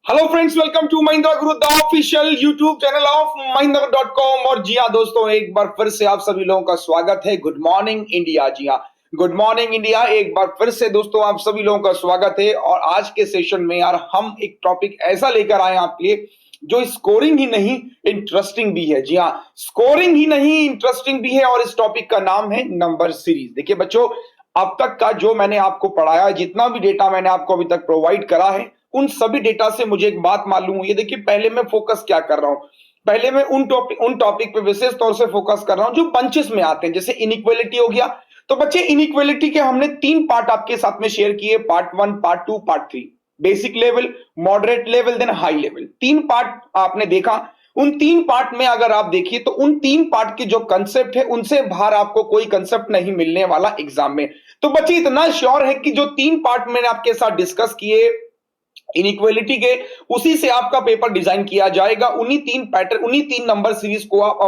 Hello friends, welcome to Mahindra Guru the official YouTube channel of महिंद्रा.com। और जी हाँ दोस्तों, एक बार फिर से आप सभी लोगों का स्वागत है। Good morning India. जी हाँ, गुड मॉर्निंग इंडिया। एक बार फिर से दोस्तों आप सभी लोगों का स्वागत है। और आज के सेशन में यार हम एक टॉपिक ऐसा लेकर आए आपके लिए जो स्कोरिंग ही नहीं इंटरेस्टिंग भी है। जी हाँ, स्कोरिंग ही नहीं इंटरेस्टिंग भी है। और इस टॉपिक का नाम है नंबर सीरीज। देखिए बच्चों, अब तक का जो मैंने आपको पढ़ाया, जितना भी डेटा मैंने आपको अभी तक प्रोवाइड करा है, उन सभी डेटा से मुझे एक बात मालूम हुई है। देखिए, पहले मैं फोकस क्या कर रहा हूं, पहले मैं उन टॉपिक पे विशेष तौर से फोकस कर रहा हूं जो बंचेस में आते हैं। जैसे इनइक्वालिटी हो गया, तो बच्चे इनइक्वालिटी के हमने 3 पार्ट आपके साथ में शेयर किए, part 1, part 2, part 3। Basic level, moderate level, then high level. 3 part आपने देखा। उन 3 पार्ट में अगर आप देखिए तो उन 3 पार्ट के जो कंसेप्ट है उनसे बाहर आपको कोई कंसेप्ट नहीं मिलने वाला एग्जाम में। तो बच्चे इतना श्योर है कि जो 3 पार्ट मैंने आपके साथ डिस्कस किए इनइक्वालिटी के, उसी से आपका पेपर डिजाइन किया जाएगा। उन्हीं 3 पैटर्न, उन्हीं 3 नंबर सीरीज को आप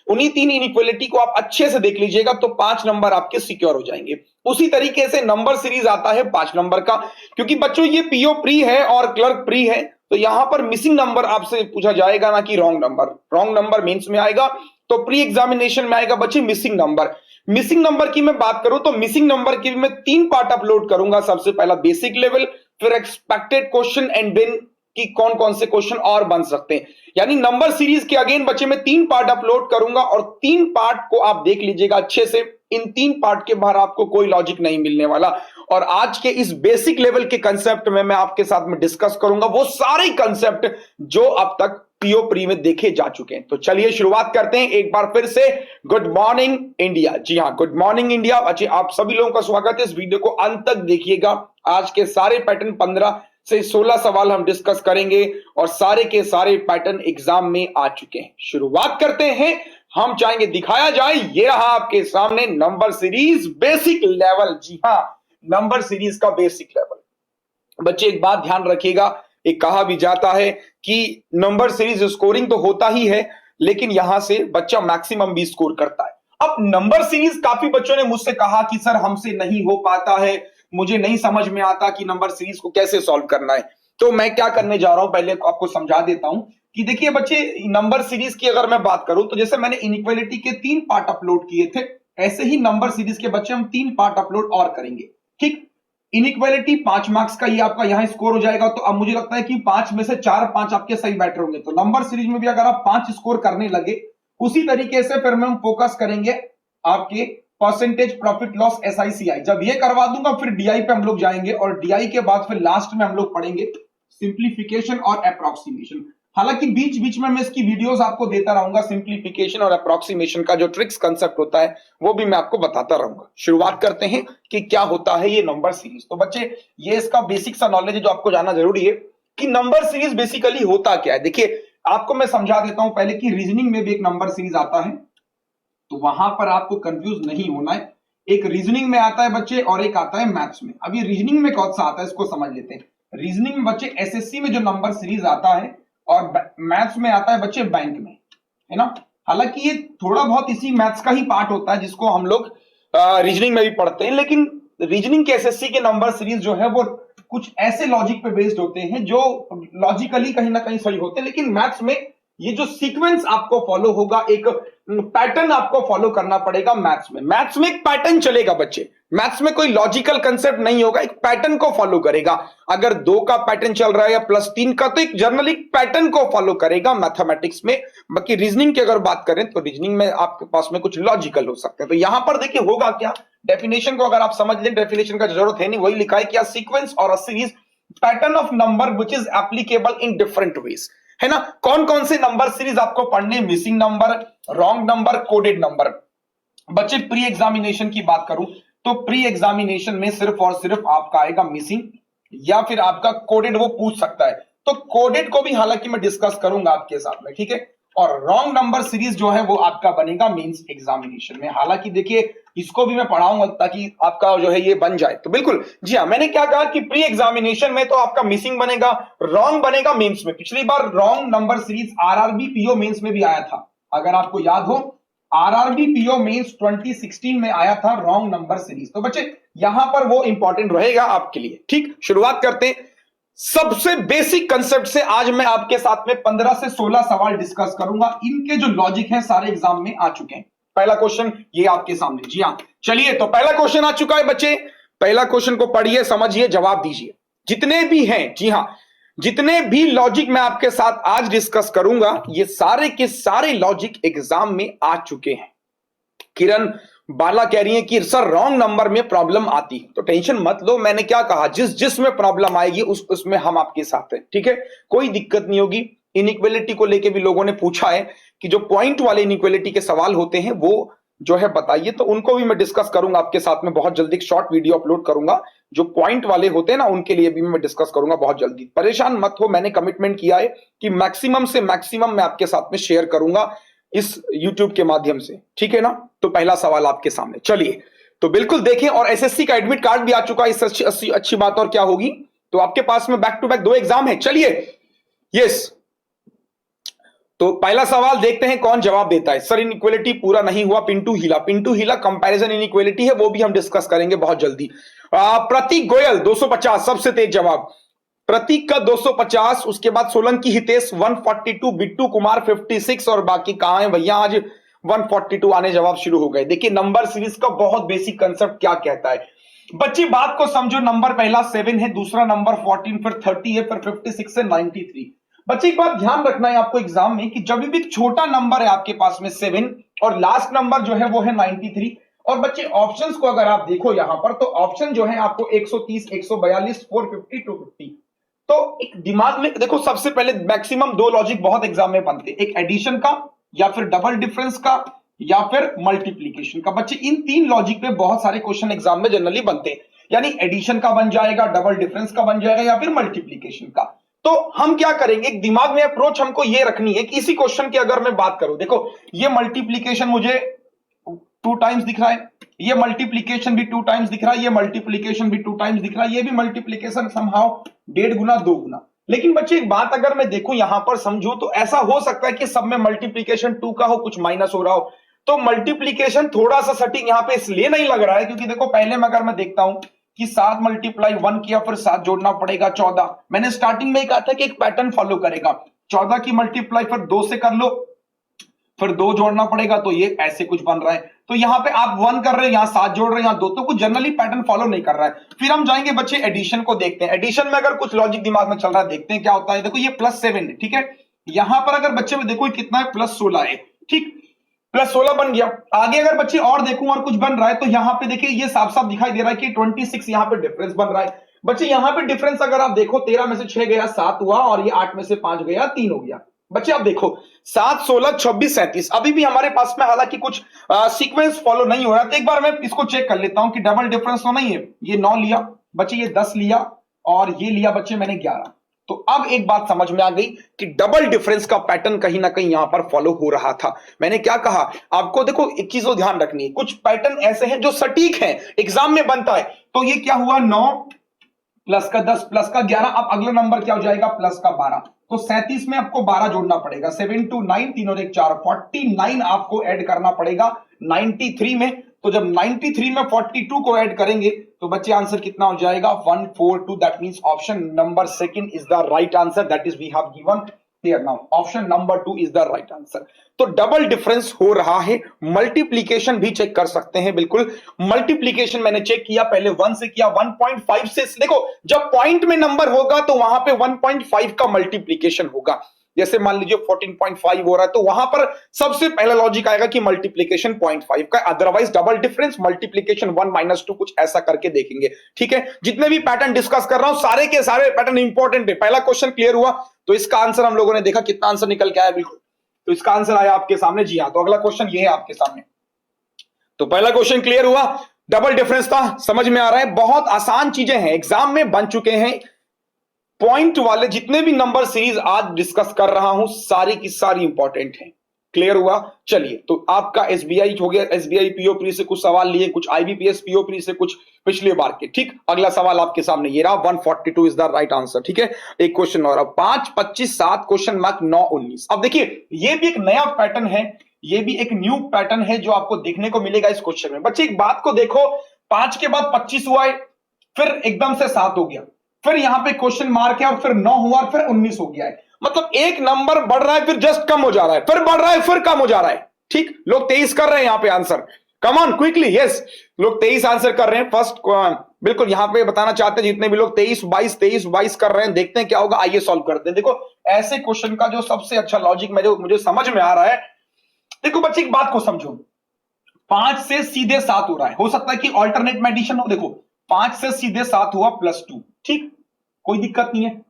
उन्हीं 3 इनइक्वालिटी को आप अच्छे से देख लीजिएगा तो 5 नंबर आपके सिक्योर हो जाएंगे। उसी तरीके से नंबर सीरीज आता है 5 नंबर का, क्योंकि बच्चों ये पीओ प्री है और क्लर्क प्री है, तो यहां पर मिसिंग नंबर आपसे पूछा जाएगा, ना कि wrong number. Wrong number mains में आएगा तो प्री एग्जामिनेशन में आएगा बच्चे मिसिंग नंबर। मिसिंग नंबर की मैं बात करूं तो मिसिंग नंबर की भी मैं 3 पार्ट अपलोड करूंगा। सबसे पहला बेसिक लेवल, फिर एक्सपेक्टेड क्वेश्चन, एंड देन कि कौन कौन से क्वेश्चन और बन सकते हैं। यानी नंबर सीरीज के अगेन बच्चे मैं 3 पार्ट अपलोड करूंगा और 3 पार्ट को आप देख लीजिएगा अच्छे से। इन 3 पार्ट के बाहर आपको कोई लॉजिक नहीं मिलने वाला। और आज के इस बेसिक लेवल के कंसेप्ट में मैं आपके साथ में डिस्कस करूंगा वो सारे कंसेप्ट जो अब तक पीओ प्री में देखे जा चुके हैं। तो चलिए शुरुआत करते हैं एक बार फिर से। Good morning India. जी हाँ, गुड मॉर्निंग इंडिया। अच्छा, आप सभी लोगों का स्वागत है। इस वीडियो को अंत तक देखिएगा। आज के सारे पैटर्न 15 से 16 सवाल हम डिस्कस करेंगे और सारे के सारे पैटर्न एग्जाम में आ चुके हैं। शुरुआत करते हैं। हम चाहेंगे दिखाया जाए, ये रहा आपके सामने नंबर सीरीज बेसिक लेवल। जी हाँ, नंबर सीरीज का बेसिक लेवल। बच्चे एक बात ध्यान रखिएगा, एक कहा भी जाता है कि नंबर सीरीज स्कोरिंग तो होता ही है, लेकिन यहां से बच्चा मैक्सिमम भी स्कोर करता है। अब नंबर सीरीज काफी बच्चों ने मुझसे कहा कि सर हमसे नहीं हो पाता है, मुझे नहीं समझ में आता कि नंबर सीरीज को कैसे सॉल्व करना है। तो मैं क्या करने जा रहा हूं, पहले आपको समझा देता हूं कि देखिए बच्चे, नंबर सीरीज की अगर मैं बात करूं तो जैसे मैंने इनइक्वालिटी के 3 पार्ट अपलोड किए थे, ऐसे ही नंबर सीरीज के बच्चे हम 3 पार्ट अपलोड और करेंगे। ठीक, इनइक्वालिटी 5 मार्क्स का ये आपका यहां स्कोर हो जाएगा। तो अब मुझे लगता है कि 5 में से 4-5 आपके सही बैठे होंगे। तो नंबर सीरीज में भी अगर आप 5 स्कोर करने लगे, उसी तरीके से फिर हम फोकस करेंगे आपके परसेंटेज प्रॉफिट लॉस एसआईसीआई। जब ये करवा दूंगा फिर डीआई पे हम लोग जाएंगे और डीआई के बाद फिर लास्ट में हम लोग पढ़ेंगे सिंप्लीफिकेशन और अप्रोक्सीमेशन। हालांकि बीच बीच में मैं इसकी वीडियोस आपको देता रहूंगा। सिंप्लीफिकेशन और अप्रोक्सीमेशन का जो ट्रिक्स कंसेप्ट होता है वो भी मैं आपको बताता रहूंगा। शुरुआत करते हैं कि क्या होता है ये नंबर सीरीज। तो बच्चे, ये इसका बेसिक सा नॉलेज है जो आपको जानना जरूरी है कि नंबर सीरीज बेसिकली होता क्या है। देखिए, आपको मैं समझा देता हूं पहले कि रीजनिंग में भी एक नंबर सीरीज आता है, तो वहां पर आपको कंफ्यूज नहीं होना है। एक रीजनिंग में आता है बच्चे और एक आता है मैथ्स में। अब ये रीजनिंग में कौन सा आता है इसको समझ लेते हैं। रीजनिंग में बच्चे एसएससी में जो नंबर सीरीज आता है और मैथ्स में आता है बच्चे बैंक में, है ना। हालांकि ये थोड़ा बहुत इसी मैथ्स का ही पार्ट होता है जिसको हम लोग रीजनिंग में भी पढ़ते हैं, लेकिन रीजनिंग के एसएससी के नंबर सीरीज जो है वो कुछ ऐसे लॉजिक पे बेस्ड होते हैं जो लॉजिकली कहीं ना कहीं सही होते हैं। लेकिन मैथ्स में ये जो सीक्वेंस आपको फॉलो होगा, एक पैटर्न आपको फॉलो करना पड़ेगा। मैथ्स में एक पैटर्न चलेगा बच्चे। मैथ्स में कोई लॉजिकल कंसेप्ट नहीं होगा, एक पैटर्न को फॉलो करेगा। अगर 2 का पैटर्न चल रहा है या +3 का, तो एक जनरली पैटर्न को फॉलो करेगा मैथमेटिक्स में। बाकी रीजनिंग की अगर बात करें तो रीजनिंग में आपके पास में कुछ लॉजिकल हो सकते हैं। तो यहां पर देखिए होगा क्या, डेफिनेशन को अगर आप समझ लें, डेफिनेशन का जरूरत है नहीं, वही लिखा है कि सीक्वेंस और a series pattern of number which is applicable in different ways, है ना। कौन कौन से नंबर सीरीज आपको पढ़ने, missing number, wrong number, coded number. बच्चे, प्री एग्जामिनेशन की बात करूं तो प्री एग्जामिनेशन में सिर्फ और सिर्फ आपका आएगा मिसिंग या फिर आपका कोडेड, वो पूछ सकता है। तो कोडेड को भी हालांकि मैं डिस्कस करूंगा आपके साथ में, ठीक है। और रॉन्ग नंबर सीरीज जो है वो आपका बनेगा मेंस एग्जामिनेशन में। हालांकि देखिए, इसको भी मैं पढ़ाऊंगा ताकि आपका जो है ये बन जाए। तो बिल्कुल जी हाँ, मैंने क्या कहा कि प्री एग्जामिनेशन में तो आपका मिसिंग बनेगा, रॉन्ग बनेगा मेंस में। पिछली बार wrong number series RRB PO mains में भी आया था, अगर आपको याद हो। आरआरबी पीओ मेंस 2016 में आया था रॉन्ग नंबर सीरीज। तो बच्चे, यहां पर वो इंपॉर्टेंट रहेगा आपके लिए। ठीक, शुरुआत करते हैं। सबसे बेसिक कंसेप्ट से आज मैं आपके साथ में 15 से 16 सवाल डिस्कस करूंगा। इनके जो लॉजिक है सारे एग्जाम में आ चुके हैं। पहला क्वेश्चन ये आपके सामने, जी हां चलिए, तो पहला क्वेश्चन आ चुका है बच्चे। पहला क्वेश्चन को पढ़िए, समझिए, जवाब दीजिए। जितने भी हैं, जी हां, जितने भी लॉजिक मैं आपके साथ आज डिस्कस करूंगा ये सारे के सारे लॉजिक एग्जाम में आ चुके हैं। किरण बाला कह रही है कि सर रॉन्ग नंबर में प्रॉब्लम आती है, तो टेंशन मत लो। मैंने क्या कहा, जिसमें प्रॉब्लम आएगी उसमें हम आपके साथ हैं, ठीक है, कोई दिक्कत नहीं होगी। इनइक्वालिटी को लेके भी लोगों ने पूछा है कि जो पॉइंट वाले इनइक्वालिटी के सवाल होते हैं वो जो है बताइए, तो उनको भी मैं डिस्कस करूंगा आपके साथ में बहुत जल्दी। एक शॉर्ट वीडियो अपलोड करूंगा, जो पॉइंट वाले होते हैं ना उनके लिए भी मैं डिस्कस करूंगा बहुत जल्दी। परेशान मत हो, मैंने कमिटमेंट किया है कि मैक्सिमम से मैक्सिमम मैं आपके साथ में शेयर करूंगा इस YouTube के माध्यम से, ठीक है ना। तो पहला सवाल आपके सामने, चलिए तो बिल्कुल देखें। और एसएससी का एडमिट कार्ड भी आ चुका है, इससे अच्छी बात और क्या होगी। तो आपके पास में बैक टू बैक 2 एग्जाम है, चलिए यस। तो पहला सवाल देखते हैं कौन जवाब देता है। सर इनइक्वालिटी पूरा नहीं हुआ, पिंटू हीला कंपैरिजन इनइक्वालिटी है, वो भी हम डिस्कस करेंगे बहुत जल्दी। प्रतीक गोयल 250 सबसे तेज जवाब, प्रतीक का 250, उसके बाद सोलंकी हितेश 142, बिट्टू कुमार 56 और बाकी कहां है भैया, आज 142 आने जवाब शुरू हो गए। देखिए नंबर सीरीज का बहुत बेसिक कंसेप्ट क्या कहता है बच्ची, बात को समझो। नंबर पहला 7 है, दूसरा नंबर 14, फिर 30 है, फिर 56 से 93। बच्चे एक बात ध्यान रखना है आपको एग्जाम में कि जब भी छोटा नंबर है आपके पास में 7 और लास्ट नंबर जो है वो है 93, और बच्चे ऑप्शंस को अगर आप देखो यहां पर, तो ऑप्शन जो है आपको 130, 142, 450, 250। तो एक दिमाग में देखो, सबसे पहले मैक्सिमम 2 लॉजिक बहुत एग्जाम में बनते हैं, एक एडिशन का या फिर डबल डिफरेंस का या फिर मल्टीप्लीकेशन का। बच्चे इन 3 लॉजिक पे बहुत सारे क्वेश्चन एग्जाम में जनरली बनते हैं, यानी एडिशन का बन जाएगा, डबल डिफरेंस का बन जाएगा या फिर मल्टीप्लीकेशन का। तो हम क्या करेंगे, एक दिमाग में अप्रोच हमको ये रखनी है कि इसी क्वेश्चन की अगर मैं बात करूं, देखो ये मल्टीप्लीकेशन मुझे 2 टाइम्स दिख रहा है, ये मल्टीप्लीकेशन भी 2 टाइम्स दिख रहा है, ये मल्टीप्लीकेशन भी 2 टाइम्स दिख रहा है, ये भी मल्टीप्लीकेशन समहाउ 1.5 गुना 2 गुना। लेकिन बच्चे एक बात अगर मैं देखूं यहां पर समझू, तो ऐसा हो सकता है कि सब में मल्टीप्लीकेशन 2 का हो, कुछ माइनस हो रहा हो। तो मल्टीप्लीकेशन थोड़ा सा सटीक यहां पे इसलिए नहीं लग रहा है क्योंकि देखो पहले में अगर मैं देखता हूं कि 7 मल्टीप्लाई 1 किया, फिर 7 जोड़ना पड़ेगा 14। मैंने स्टार्टिंग में ही कहा था कि एक पैटर्न फॉलो करेगा, 14 की मल्टीप्लाई फिर 2 से कर लो, फिर 2 जोड़ना पड़ेगा, तो ये ऐसे कुछ बन रहा है। तो यहां पे आप 1 कर रहे हैं, यहां 7 जोड़ रहे हैं, यहां 2, तो कुछ जनरली पैटर्न फॉलो नहीं कर रहा है। फिर हम जाएंगे बच्चे एडिशन को देखते हैं। एडिशन में अगर कुछ लॉजिक दिमाग में चल रहा है, देखते हैं क्या होता है। देखो ये +7 है, ठीक है, यहां पर अगर बच्चे में देखो कितना है, +16 है, ठीक, +16 बन गया। आगे अगर बच्चे और देखूं और कुछ बन रहा है, तो यहां पे देखिए ये साफ साफ दिखाई दे रहा है कि 26 यहां पे डिफरेंस बन रहा है। बच्चे यहां पे डिफरेंस अगर आप देखो, 13 में से 6 गया 7 हुआ, और ये 8 में से 5 गया 3 हो गया। बच्चे आप देखो 7, 16, 26, 37, अभी भी हमारे पास में हालांकि कुछ सीक्वेंस फॉलो नहीं हो रहा। तो एक बार मैं इसको चेक कर लेता हूं कि डबल डिफरेंस तो नहीं है। ये 9 लिया बच्चे, ये 10 लिया, और ये लिया बच्चे मैंने 11। तो अब एक बात समझ में आ गई कि डबल डिफरेंस का पैटर्न कहीं ना कहीं यहां पर फॉलो हो रहा था। मैंने क्या कहा आपको, देखो एक चीज को ध्यान रखनी है, कुछ पैटर्न ऐसे हैं जो सटीक हैं, एग्जाम में बनता है। तो ये क्या हुआ, 9 प्लस का 10 प्लस का 11। अब अगला नंबर क्या हो जाएगा, प्लस का 12। तो 37 में आपको 12 जोड़ना पड़ेगा, 7 2 9, 3 और 1 4, 49 आपको ऐड करना पड़ेगा 93 में। तो जब 93 में 42 को ऐड करेंगे तो बच्चे आंसर कितना हो जाएगा, 142। That means option number 2 is the right answer, that is we have given here now, option number 2 is the right answer. तो डबल डिफरेंस हो रहा है। मल्टीप्लीकेशन भी चेक कर सकते हैं, बिल्कुल मल्टीप्लीकेशन मैंने चेक किया, पहले 1 से किया, 1.5 से। देखो जब पॉइंट में नंबर होगा तो वहां पे 1.5 का मल्टीप्लीकेशन होगा। जैसे मान लीजिए 14.5 हो रहा है, तो वहां पर सबसे पहला लॉजिक आएगा कि मल्टीप्लीकेशन 0.5 का, अदरवाइज डबल डिफरेंस मल्टीप्लीकेशन 1 - 2 कुछ ऐसा करके देखेंगे, ठीक है। जितने भी पैटर्न डिस्कस कर रहा हूं सारे के सारे पैटर्न इंपॉर्टेंट है। पहला क्वेश्चन क्लियर हुआ, तो इसका आंसर हम लोगों ने देखा कितना आंसर निकल के आया, बिल्कुल। तो इसका आंसर आया आपके सामने, जी हाँ। तो अगला क्वेश्चन ये है आपके सामने। तो पहला क्वेश्चन क्लियर हुआ, डबल डिफरेंस था, समझ में आ रहा है। बहुत आसान चीजें हैं, एग्जाम में बन चुके हैं। पॉइंट वाले जितने भी नंबर सीरीज आज डिस्कस कर रहा हूं सारी की सारी इंपॉर्टेंट हैं। क्लियर हुआ, चलिए। तो आपका एसबीआई हो गया, एसबीआई पीओ प्री से कुछ सवाल लिए, कुछ आईबीपीएस पीओ प्री से, कुछ पिछले बार के, ठीक। अगला सवाल आपके सामने ये रहा, 142 इज द राइट आंसर, ठीक है। एक क्वेश्चन और, 5 25 7 क्वेश्चन मार्क 9 19। अब देखिए ये भी एक नया पैटर्न है, ये भी एक न्यू पैटर्न है जो आपको देखने को मिलेगा इस क्वेश्चन में। बच्चे एक बात को देखो, 5 के बाद 25 हुआ है, फिर एकदम से 7 हो गया, फिर यहां पे क्वेश्चन मार्क है और फिर 9 हुआ और फिर 19 हो गया है। मतलब एक नंबर बढ़ रहा है फिर जस्ट कम हो जा रहा है, फिर बढ़ रहा है फिर कम हो जा रहा है। ठीक, लोग 23 कर रहे हैं यहां पे answer. Come on quickly, yes, लोग 23 आंसर कर रहे हैं फर्स्ट। बिल्कुल यहां पे बताना चाहते हैं जितने भी लोग 23 22 कर रहे हैं, देखते हैं क्या होगा। आइए सॉल्व करते हैं। देखो ऐसे क्वेश्चन का जो सबसे अच्छा लॉजिक मुझे समझ में आ रहा है, देखो बच्चे एक बात को समझो, 5 से सीधे 7 हो रहा है, हो सकता है कि ऑल्टरनेट में एडिशन हो। देखो 5 से सीधे 7 हुआ +2, ठीक, कोई दिक्कत नहीं है।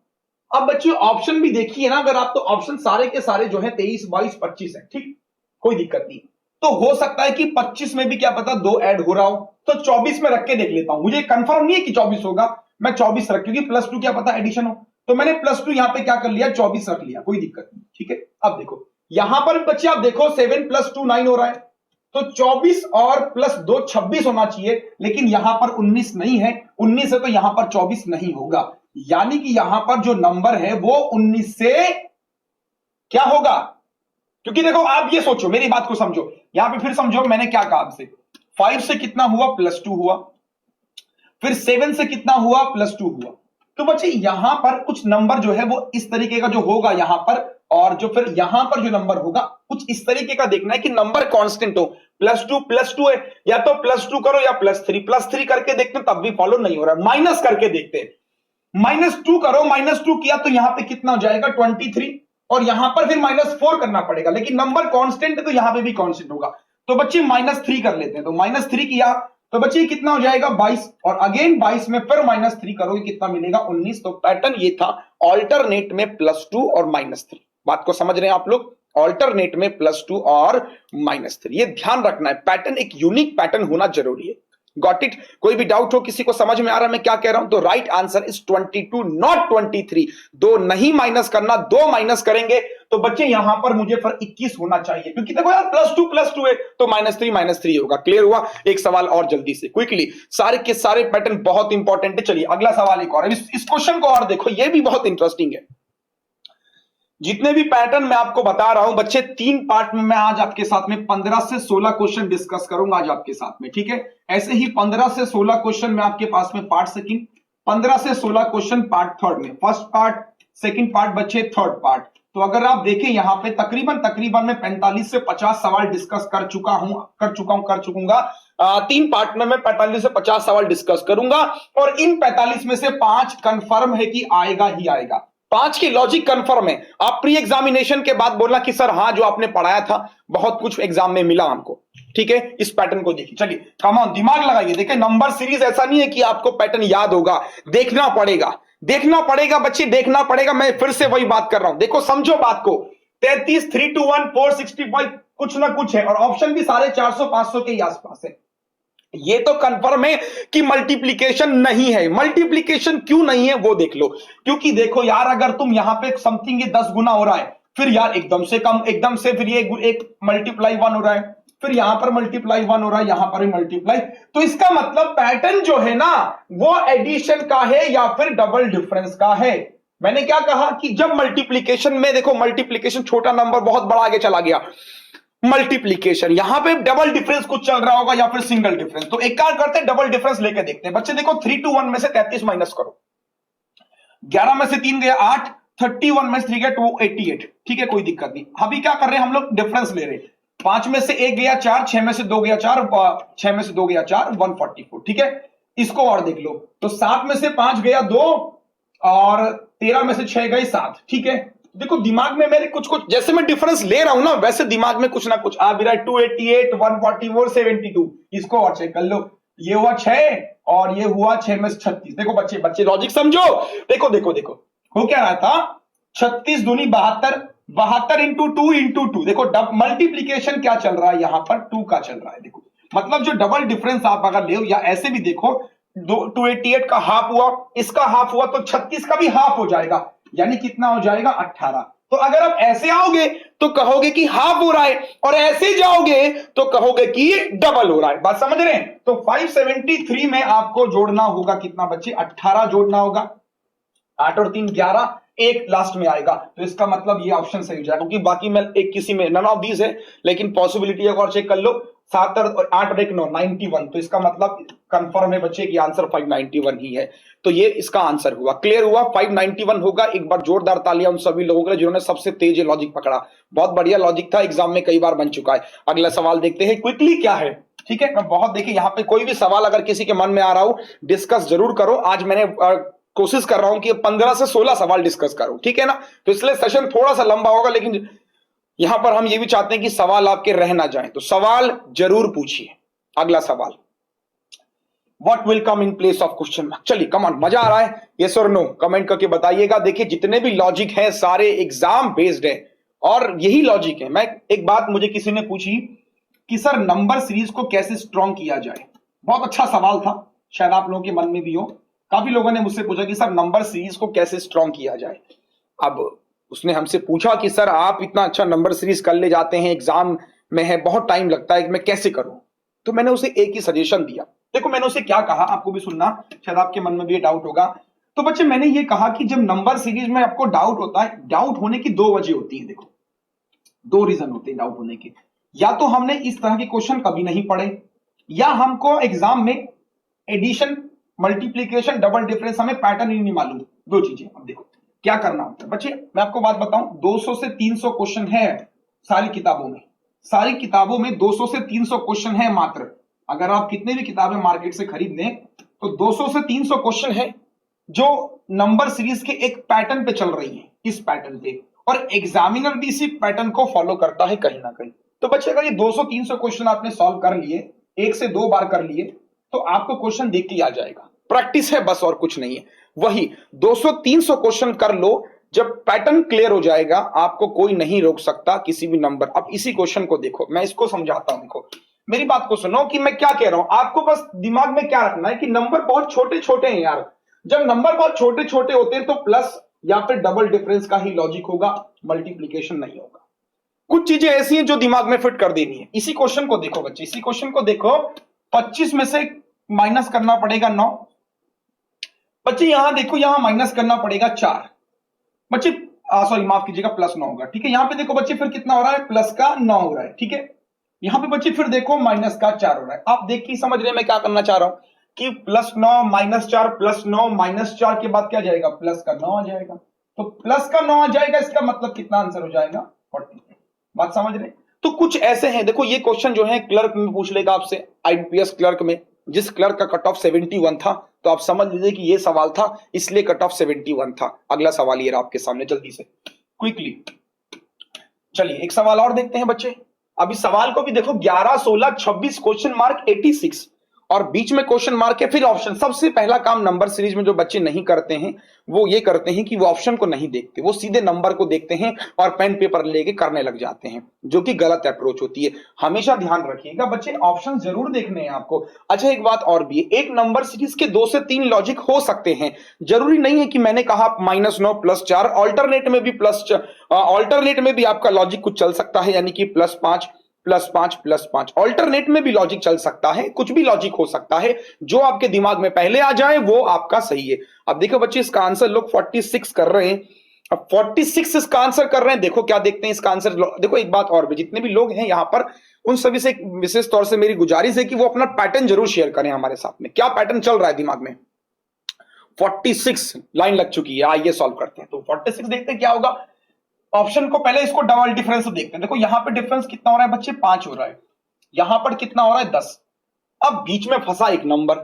अब बच्चे ऑप्शन भी देखिए ना, अगर आप तो ऑप्शन सारे के सारे जो है 23 22 25 है, ठीक, कोई दिक्कत नहीं। तो हो सकता है कि 25 में भी क्या पता 2 ऐड हो रहा हो, तो 24 में रख के देख लेता हूं। मुझे कंफर्म नहीं है कि 24 होगा, मैं 24 रख, क्योंकि +2 क्या पता एडिशन हो, तो मैंने +2 यहां पे क्या कर लिया 24 रख लिया, कोई दिक्कत नहीं, ठीक है। अब देखो यहां पर बच्चे आप देखो 7 + 2 9 हो रहा है, तो 24 और +2 26 होना चाहिए, लेकिन यहां पर 19 नहीं है, 19 है तो यहां पर 24 नहीं होगा, यानी कि यहां पर जो नंबर है वो 19 से क्या होगा। क्योंकि देखो आप ये सोचो, मेरी बात को समझो, यहां पे फिर समझो मैंने क्या कहा आपसे, 5 से कितना हुआ +2 हुआ, फिर 7 से कितना हुआ +2 हुआ। तो बच्चे यहां पर कुछ नंबर जो है वो इस तरीके का जो होगा यहां पर, और जो फिर यहां पर जो नंबर होगा कुछ इस तरीके का देखना है कि नंबर कांस्टेंट हो। +2 है, या तो +2 करो या +3 करके देखते हैं, तब भी फॉलो नहीं हो रहा, माइनस करके देखते हैं। -2 करो, -2 किया तो यहां पे कितना हो जाएगा 23, और यहां पर फिर -4 करना पड़ेगा, लेकिन नंबर कांस्टेंट है तो यहां पे भी कांस्टेंट होगा। तो बच्चे -3 कर लेते हैं, तो -3 किया तो बच्चे कितना हो जाएगा 22, और अगेन 22 में फिर -3 करोगे कितना मिलेगा 19। तो पैटर्न ये था ऑल्टरनेट में +2 और -3। बात को समझ रहे हैं आप लोग, ऑल्टरनेट में +2 और -3, ये ध्यान रखना है, पैटर्न एक यूनिक पैटर्न होना जरूरी है। Got it? कोई भी डाउट हो, किसी को समझ में आ रहा है मैं क्या कह रहा हूं? तो राइट आंसर इज 22 नॉट 23। 2 नहीं माइनस करना, 2 माइनस करेंगे तो बच्चे यहां पर मुझे फिर 21 होना चाहिए, क्योंकि देखो यार +2 है तो -3 होगा। क्लियर हुआ? एक सवाल और जल्दी से क्विकली, सारे के सारे पैटर्न बहुत इंपॉर्टेंट है। चलिए अगला सवाल एक और, इस क्वेश्चन को और देखो, ये भी बहुत इंटरेस्टिंग है। जितने भी पैटर्न मैं आपको बता रहा हूं बच्चे, 3 पार्ट में मैं आज आपके साथ में 15 से 16 क्वेश्चन डिस्कस करूंगा आज आपके साथ में, ठीक है। ऐसे ही 15 से 16 क्वेश्चन में आपके पास में पार्ट सेकंड, 15 से 16 क्वेश्चन पार्ट थर्ड में, फर्स्ट पार्ट, सेकंड पार्ट बच्चे, थर्ड पार्ट। तो अगर आप देखें यहां पे तकरीबन मैं 45 से 50 सवाल डिस्कस कर चुकूंगा। 3 पार्ट में मैं 45 से 50 सवाल डिस्कस करूंगा, और इन 45 में से 5 कंफर्म है कि आएगा ही आएगा। 5 की लॉजिक कंफर्म है। आप प्री एग्जामिनेशन के बाद बोलना कि सर हाँ जो आपने पढ़ाया था बहुत कुछ एग्जाम में मिला हमको, ठीक है। इस पैटर्न को देखिए, चलिए कम ऑन, दिमाग लगाइए। देखिए नंबर सीरीज ऐसा नहीं है कि आपको पैटर्न याद होगा, देखना पड़ेगा बच्चे, देखना पड़ेगा। मैं फिर से वही बात कर रहा हूं, देखो समझो बात को, 33 3 2 1 465 कुछ ना कुछ है, और ऑप्शन भी सारे 400 500 के ही आसपास है। ये तो कंफर्म है कि मल्टीप्लिकेशन नहीं है। मल्टीप्लिकेशन क्यों नहीं है वो देख लो, क्योंकि देखो यार अगर तुम यहां पे समथिंग 10 गुना हो रहा है, फिर यार एकदम से कम, एकदम से फिर ये एक मल्टीप्लाई 1 हो रहा है, फिर यहां पर मल्टीप्लाई 1 हो रहा है, यहां पर भी मल्टीप्लाई, तो इसका मतलब पैटर्न जो है ना वो एडिशन का है या फिर डबल डिफरेंस का है। मैंने क्या कहा कि जब मल्टीप्लिकेशन में देखो, मल्टीप्लिकेशन छोटा नंबर बहुत बड़ा आगे चला गया, मल्टीप्लीकेशन यहां पे डबल डिफरेंस कुछ चल रहा होगा या फिर सिंगल डिफरेंस। तो एक काम करते हैं, डबल डिफरेंस लेके देखते हैं। बच्चे देखो 3 2 1 में से 33 माइनस करो, 11 में से 3 गया 8, 31 में से 3 गया 288, ठीक है, कोई दिक्कत नहीं। अभी क्या कर रहे हैं हम लोग, डिफरेंस ले रहे हैं। 5 में से 1 गया 4, 6 में से 2 गया 4, 6 में से 2 गया 4, 144, ठीक है। इसको और देख लो, तो 7 में से 5 गया 2, और 13 में से 6 गए 7, ठीक है। देखो दिमाग में मेरे कुछ जैसे मैं डिफरेंस ले रहा हूं ना, वैसे दिमाग में कुछ ना कुछ आ भी रहा है। 288, 144, 72, इसको और चेक कर लो। ये हुआ 6 और ये हुआ 6 में से 36। देखो बच्चे लॉजिक समझो, देखो हो क्या रहा था, 36 दूनी 72, 72 इंटू 2 इंटू 2। देखो मल्टीप्लीकेशन क्या चल रहा है यहां पर, 2 का चल रहा है। देखो मतलब जो डबल डिफरेंस आप अगर ले, या ऐसे भी देखो 288 का हाफ हुआ, इसका हाफ हुआ, तो 36 का भी हाफ हो जाएगा, यानी कितना हो जाएगा 18। तो अगर आप ऐसे आओगे तो कहोगे कि हाफ हो रहा है, और ऐसे जाओगे तो कहोगे कि डबल हो रहा है। बात समझ रहे हैं? तो 573 में आपको जोड़ना होगा कितना बच्चे, 18 जोड़ना होगा। 8 और 3 11, 1 लास्ट में आएगा, तो इसका मतलब ये ऑप्शन सही हो जाएगा, क्योंकि बाकी में एक किसी में नन ऑफ दीज है, लेकिन पॉसिबिलिटी एक और चेक कर लो। 7 और 8 और 1 9 91, तो इसका मतलब कंफर्म है बच्चे कि आंसर 591 ही है। तो ये इसका आंसर हुआ, क्लियर हुआ, 591 होगा। एक बार जोरदार तालियां उन सभी लोगों के लिए जिन्होंने सबसे तेज लॉजिक पकड़ा। बहुत बढ़िया लॉजिक था, एग्जाम में कई बार बन चुका है। अगला सवाल देखते हैं क्विकली क्या है, ठीक है। मैं बहुत देखिए यहाँ पे कोई भी सवाल अगर किसी के मन में आ रहा हो डिस्कस जरूर करो। आज मैंने कोशिश कर रहा हूं कि 15 से 16 सवाल डिस्कस करूं, ठीक है ना। तो इसलिए सेशन थोड़ा सा लंबा होगा, लेकिन यहां पर हम ये भी चाहते हैं कि सवाल आपके रह ना जाएं, तो सवाल जरूर पूछिए। अगला सवाल, what will come in place of question mark. चलिए कम ऑन, मजा आ रहा है, यस और नो कमेंट करके बताइएगा। देखिए जितने भी लॉजिक हैं सारे एग्जाम बेस्ड है और यही लॉजिक है। मैं एक बात मुझे किसी ने पूछी कि सर नंबर सीरीज को कैसे स्ट्रॉन्ग किया जाए। बहुत अच्छा सवाल था, शायद आप लोगों के मन में भी हो। काफी लोगों ने मुझसे पूछा कि सर नंबर सीरीज को कैसे स्ट्रॉन्ग किया जाए। अब उसने हमसे पूछा कि सर आप इतना अच्छा नंबर सीरीज कर ले जाते हैं, एग्जाम में है, बहुत टाइम लगता है, मैं कैसे करूं। तो मैंने उसे एक ही सजेशन दिया। देखो मैंने उसे क्या कहा, आपको भी सुनना, शायद आपके मन में भी डाउट होगा। तो बच्चे मैंने ये कहा कि जब नंबर सीरीज में आपको डाउट होता है, डाउट होने की 2 वजह होती है। देखो 2 रीजन होते हैं डाउट होने के। या तो हमने इस तरह के क्वेश्चन कभी नहीं पढ़े, या हमको एग्जाम में एडिशन, मल्टीप्लीकेशन, डबल डिफरेंस हमें पैटर्न ही नहीं मालूम। 2 चीजें। अब देखो क्या करना होता है बच्चे, मैं आपको बात बताऊं, 200 से 300 क्वेश्चन है सारी किताबों में। सारी किताबों में 200 से 300 क्वेश्चन है मात्र। अगर आप कितने भी किताबें मार्केट से खरीद लें तो 200 से 300 क्वेश्चन है जो नंबर सीरीज के एक पैटर्न पे चल रही है, इस पैटर्न पे, और एग्जामिनर भी इसी पैटर्न को फॉलो करता है कहीं ना कहीं। तो बच्चे अगर ये 200-300 क्वेश्चन आपने सॉल्व कर लिए, 1 से 2 बार कर लिए, तो आपको क्वेश्चन देख के आ जाएगा। प्रैक्टिस है बस और कुछ नहीं है। वही 200-300 क्वेश्चन कर लो, जब पैटर्न क्लियर हो जाएगा आपको कोई नहीं रोक सकता किसी भी नंबर। अब इसी क्वेश्चन को देखो, मैं इसको समझाता हूं। देखो मेरी बात को सुनो कि मैं क्या कह रहा हूं। आपको बस दिमाग में क्या रखना है कि नंबर बहुत छोटे छोटे हैं यार। जब नंबर बहुत छोटे छोटे होते हैं तो प्लस या फिर डबल डिफरेंस का ही लॉजिक होगा, मल्टीप्लीकेशन नहीं होगा। कुछ चीजें ऐसी हैं जो दिमाग में फिट कर देनी है। इसी क्वेश्चन को देखो बच्चे, इसी क्वेश्चन को देखो, 25 में से माइनस करना पड़ेगा 9। बच्चे यहां देखो, यहां माइनस करना पड़ेगा 4। बच्चे सॉरी माफ कीजिएगा, प्लस 9 होगा, ठीक है। यहां पे देखो बच्चे फिर कितना हो रहा है, प्लस का 9 हो रहा है, ठीक है। यहां पे बच्चे फिर देखो माइनस का 4 हो रहा है। आप देख के समझ रहे हैं मैं क्या करना चाह रहा हूं कि प्लस 9 माइनस 4 प्लस 9 माइनस 4 के बाद क्या जाएगा, प्लस का 9 आ जाएगा। तो प्लस का 9 आ जाएगा, इसका मतलब कितना आंसर हो जाएगा, 40। बात समझ रहे। तो कुछ ऐसे हैं, देखो ये क्वेश्चन जो है क्लर्क में पूछ लेगा आपसे, आईपीएस क्लर्क में, जिस क्लर्क का कट ऑफ 71 था, तो आप समझ लीजिए कि ये सवाल था, इसलिए कट ऑफ 71 था। अगला सवाल ये रहा आपके सामने, जल्दी से क्विकली। चलिए एक सवाल और देखते हैं बच्चे। अब इस सवाल को भी देखो, 11, 16, 26 क्वेश्चन मार्क 86 और बीच में क्वेश्चन मार्क है, फिर ऑप्शन। सबसे पहला काम नंबर सीरीज में जो बच्चे नहीं करते हैं वो ये करते हैं कि वो ऑप्शन को नहीं देखते, वो सीधे नंबर को देखते हैं और पेन पेपर लेके करने लग जाते हैं, जो कि गलत अप्रोच होती है। हमेशा ध्यान रखिएगा बच्चे, ऑप्शन जरूर देखने हैं आपको। अच्छा एक बात और भी है, एक नंबर सीरीज के 2 से 3 लॉजिक हो सकते हैं, जरूरी नहीं है कि मैंने कहा -9 +4, ऑल्टरनेट में भी ऑल्टरनेट में भी आपका लॉजिक कुछ चल सकता है, यानी कि +5 +5 +5 ऑल्टरनेट में भी लॉजिक चल सकता है, कुछ भी लॉजिक हो सकता है, जो आपके दिमाग में पहले आ जाए वो आपका सही है। अब देखो बच्चे इसका आंसर लोग 46 कर रहे हैं। अब 46 इसका आंसर कर रहे हैं, देखो क्या देखते हैं इसका आंसर। देखो एक बात और भी, जितने भी लोग हैं यहां पर उन सभी से विशेष तौर से मेरी गुजारिश है कि वो अपना पैटर्न जरूर शेयर करें हमारे साथ में, क्या पैटर्न चल रहा है दिमाग में। 46 लाइन लग चुकी है, आइए सॉल्व करते हैं। तो 46 देखते हैं क्या होगा। ऑप्शन को पहले इसको डबल डिफरेंस देखते हैं। देखो यहां पे डिफरेंस कितना हो रहा है बच्चे, 5 हो रहा है। यहां पर कितना हो रहा है, 10। अब बीच में फंसा एक नंबर,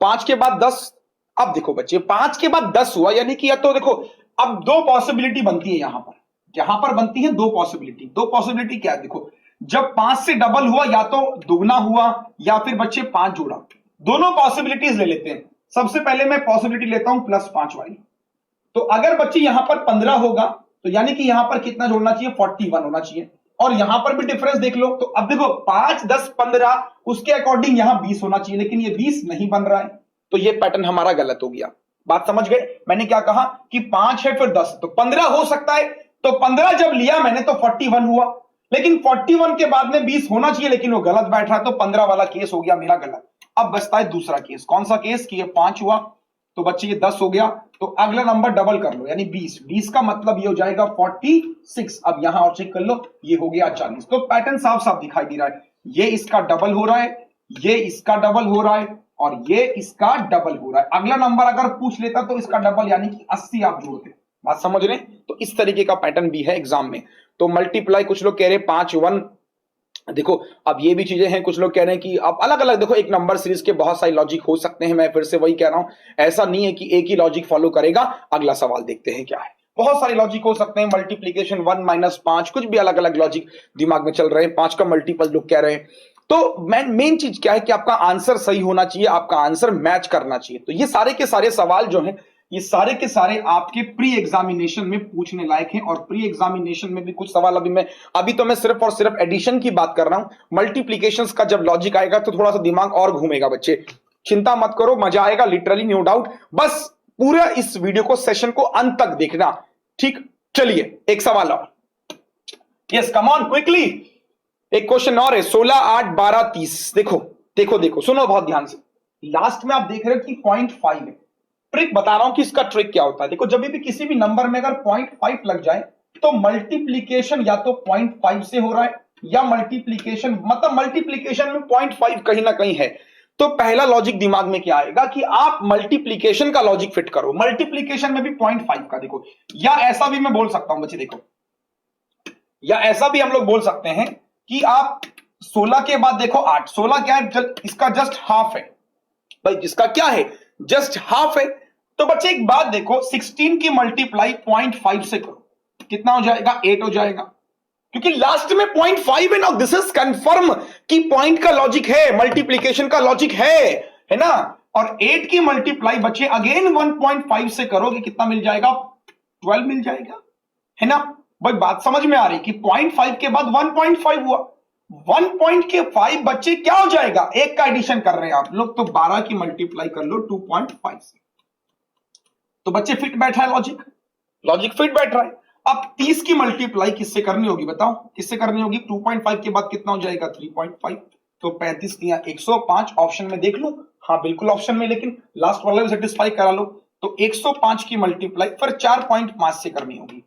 5 के बाद 10। अब देखो बच्चे 5 के बाद 10 हुआ, यानी कि या तो देखो अब 2 पॉसिबिलिटी बनती है यहां पर बनती है 2 पॉसिबिलिटी। 2 पॉसिबिलिटी क्या है, देखो जब 5 से डबल हुआ या तो दुगना हुआ या फिर बच्चे 5 जोड़ा। दोनों पॉसिबिलिटीज ले लेते हैं। सबसे पहले मैं पॉसिबिलिटी लेता हूं +5 वाली। तो अगर बच्चे यहां पर 15 होगा तो यानी कि यहां पर कितना जोड़ना चाहिए, 41 होना चाहिए। और यहां पर भी डिफरेंस देख लो, तो अब देखो 5, 10, 15 उसके अकॉर्डिंग यहां 20 होना चाहिए, लेकिन ये 20 नहीं बन रहा है, तो ये पैटर्न हमारा गलत हो गया। बात समझ गए। मैंने क्या कहा कि 5 है फिर 10, तो 15 हो सकता है। तो 15 जब लिया मैंने तो 41 हुआ, लेकिन 41 के बाद में 20 होना चाहिए, लेकिन वो गलत बैठ रहा है, तो 15 वाला केस हो गया मेरा गलत। अब बचता है दूसरा केस। कौन सा केस कि ये 5 हुआ तो बच्चे ये 10 हो गया, तो अगला नंबर डबल कर लो, यानी 20। 20 का मतलब ये हो जाएगा 46। अब यहां और चेक कर लो, ये हो गया 40। तो पैटर्न साफ साफ दिखाई दे रहा है। ये इसका डबल हो रहा है, ये इसका डबल हो रहा है और ये इसका डबल हो रहा है। अगला नंबर अगर पूछ लेता तो इसका डबल यानी कि 80 आप जोड़ते। बात समझ रहे? तो इस तरीके का पैटर्न भी है एग्जाम में। तो मल्टीप्लाई, कुछ लोग कह रहे हैं 5 1, देखो अब ये भी चीजें हैं, कुछ लोग कह रहे हैं कि अब अलग अलग, देखो एक नंबर सीरीज के बहुत सारे लॉजिक हो सकते हैं। मैं फिर से वही कह रहा हूं, ऐसा नहीं है कि एक ही लॉजिक फॉलो करेगा। अगला सवाल देखते हैं क्या है। बहुत सारे लॉजिक हो सकते हैं, मल्टीप्लीकेशन 1 - 5, कुछ भी अलग अलग लॉजिक दिमाग में चल रहे हैं। 5 का मल्टीपल लोग कह रहे हैं। तो मेन चीज क्या है कि आपका आंसर सही होना चाहिए, आपका आंसर मैच करना चाहिए। तो ये सारे के सारे सवाल जो हैं, ये सारे के सारे आपके प्री एग्जामिनेशन में पूछने लायक हैं। और प्री एग्जामिनेशन में भी कुछ सवाल अभी तो मैं सिर्फ और सिर्फ एडिशन की बात कर रहा हूं। मल्टीप्लीकेशंस का जब लॉजिक आएगा तो थोड़ा सा दिमाग और घूमेगा बच्चे, चिंता मत करो, मजा आएगा लिटरली, नो डाउट। बस पूरा इस वीडियो को, सेशन को अंत तक देखना, ठीक? चलिए एक सवाल और, यस कम ऑन क्विकली, एक क्वेश्चन और है। 16 8 12 30। देखो देखो देखो, सुनो बहुत ध्यान से। लास्ट में आप देख रहे हो कि 0.5 है। ट्रिक बता रहा हूं कि इसका ट्रिक क्या होता है। देखो जब भी किसी भी नंबर में अगर 0.5 लग जाए तो मल्टीप्लीकेशन या तो 0.5 से हो रहा है, या मल्टीप्लीकेशन मतलब मल्टीप्लीकेशन में 0.5 कहीं ना कहीं है। तो पहला लॉजिक दिमाग में क्या आएगा कि आप मल्टीप्लीकेशन का लॉजिक फिट करो। मल्टीप्लीकेशन में भी 0.5 का देखो, या ऐसा भी मैं बोल सकता हूं बच्चे, देखो, या ऐसा भी हम लोग बोल सकते हैं कि आप 16 के बाद देखो 8, 16 क्या है, इसका जस्ट हाफ है भाई, इसका क्या है, जस्ट हाफ है। तो बच्चे एक बात देखो, 16 की मल्टीप्लाई 0.5 से करो, कितना हो जाएगा, 8 हो जाएगा, क्योंकि लास्ट में 0.5 है ना। दिस इज कंफर्म कि पॉइंट का लॉजिक है, मल्टीप्लीकेशन का लॉजिक है ना। और 8 की मल्टीप्लाई बच्चे अगेन 1.5 से करोगे, कितना मिल जाएगा, 12 मिल जाएगा, है ना भाई। बात समझ में आ रही कि 0.5 के बाद 1.5 हुआ, 1.5 बच्चे क्या हो जाएगा, एक का एडिशन कर रहे हैं आप लोग, तो 12 की मल्टीप्लाई कर लो 2.5 से। तो बच्चे फिट बैठा है लॉजिक फिट बैठ रहा है। अब 30 की मल्टीप्लाई किससे करनी होगी, बताओ किससे करनी होगी। 2.5 के बाद कितना हो जाएगा, 3.5। तो 35 दिया 105, ऑप्शन में देख लूं, हाँ बिल्कुल ऑप्शन में, लेकिन लास्ट वाला भी सेटिस्फाई करा लो। तो 105 की मल्टीप्लाई फिर 4.5 से करनी होगी,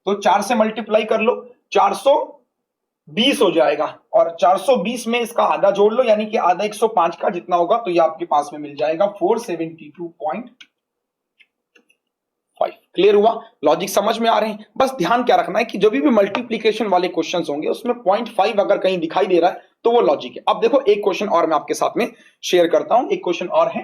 तो 4 से मल्टीप्लाई कर लो, 420 हो जाएगा। और 420 में इसका आधा जोड़ लो, यानी कि आधा 105 का जितना होगा, तो ये आपके पास में मिल जाएगा 472.5। क्लियर हुआ, लॉजिक समझ में आ रहे हैं। बस ध्यान क्या रखना है कि जो भी मल्टीप्लीकेशन वाले क्वेश्चंस होंगे उसमें 0.5 अगर कहीं दिखाई दे रहा है तो वो लॉजिक है। अब देखो एक क्वेश्चन और मैं आपके साथ में शेयर करता हूं, एक क्वेश्चन और है,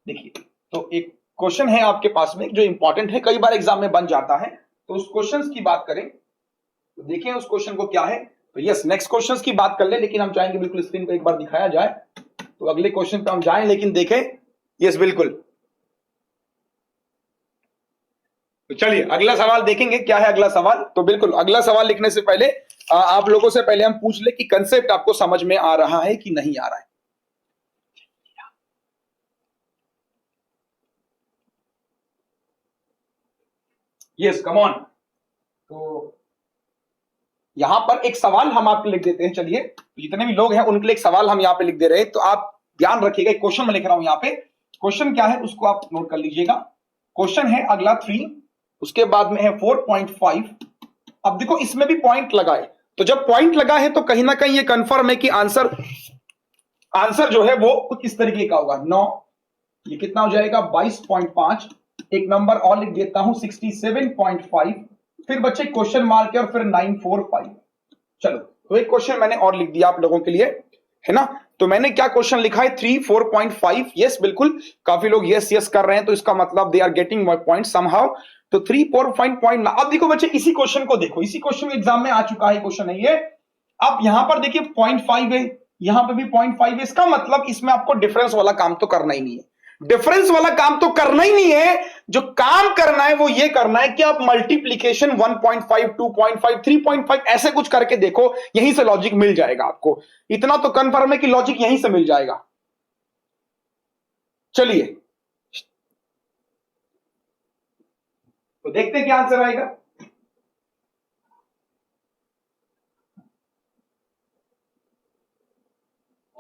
देखिए। तो एक क्वेश्चन है आपके पास में जो इंपॉर्टेंट है, कई बार एग्जाम में बन जाता है। तो उस क्वेश्चन की बात करें तो देखें उस क्वेश्चन को क्या है। तो यस, नेक्स्ट क्वेश्चन की बात कर ले, लेकिन हम चाहेंगे बिल्कुल स्क्रीन पर एक बार दिखाया जाए। तो अगले क्वेश्चन पे हम जाएं, लेकिन देखें, यस बिल्कुल। तो चलिए अगला सवाल देखेंगे क्या है अगला सवाल। तो बिल्कुल अगला सवाल लिखने से पहले आप लोगों से पहले हम पूछ ले कि कंसेप्ट आपको समझ में आ रहा है कि नहीं आ रहा है। Yes come on. तो यहां पर एक सवाल हम आपको लिख देते हैं। चलिए, तो जितने भी लोग हैं उनके लिए एक सवाल हम यहां पे लिख दे रहे हैं। तो आप ध्यान रखिएगा, एक क्वेश्चन में लिख रहा हूं यहां पे, क्वेश्चन क्या है उसको आप नोट कर लीजिएगा। क्वेश्चन है अगला 3, उसके बाद में है 4.5। अब देखो इसमें भी पॉइंट लगा है, तो जब पॉइंट लगा है तो कहीं ना कहीं ये कंफर्म है कि आंसर जो है वो कुछ इस तरीके का होगा। 9, ये कितना हो जाएगा, 22.5। एक नंबर और लिख देता हूं 67.5। फिर बच्चे क्वेश्चन मार्क है और फिर 945। चलो, तो एक क्वेश्चन मैंने और लिख दिया आप लोगों के लिए, है ना। तो मैंने क्या क्वेश्चन लिखा है, 3 4.5। यस बिल्कुल, काफी लोग यस यस कर रहे हैं, तो इसका मतलब they are getting my point somehow. तो 3 4.5। अब देखो बच्चे इसी क्वेश्चन को देखो, इसी क्वेश्चन एग्जाम में आ चुका है क्वेश्चन है ये। अब यहां पर देखिए 0.5 है, यहां पे भी 0.5 है। इसका मतलब इसमें आपको डिफरेंस वाला काम तो करना ही नहीं है, डिफरेंस वाला काम तो करना ही नहीं है। जो काम करना है वो ये करना है कि आप मल्टीप्लीकेशन 1.5 2.5 3.5 ऐसे कुछ करके देखो, यहीं से लॉजिक मिल जाएगा आपको। इतना तो कंफर्म है कि लॉजिक यहीं से मिल जाएगा। चलिए तो देखते हैं क्या आंसर आएगा।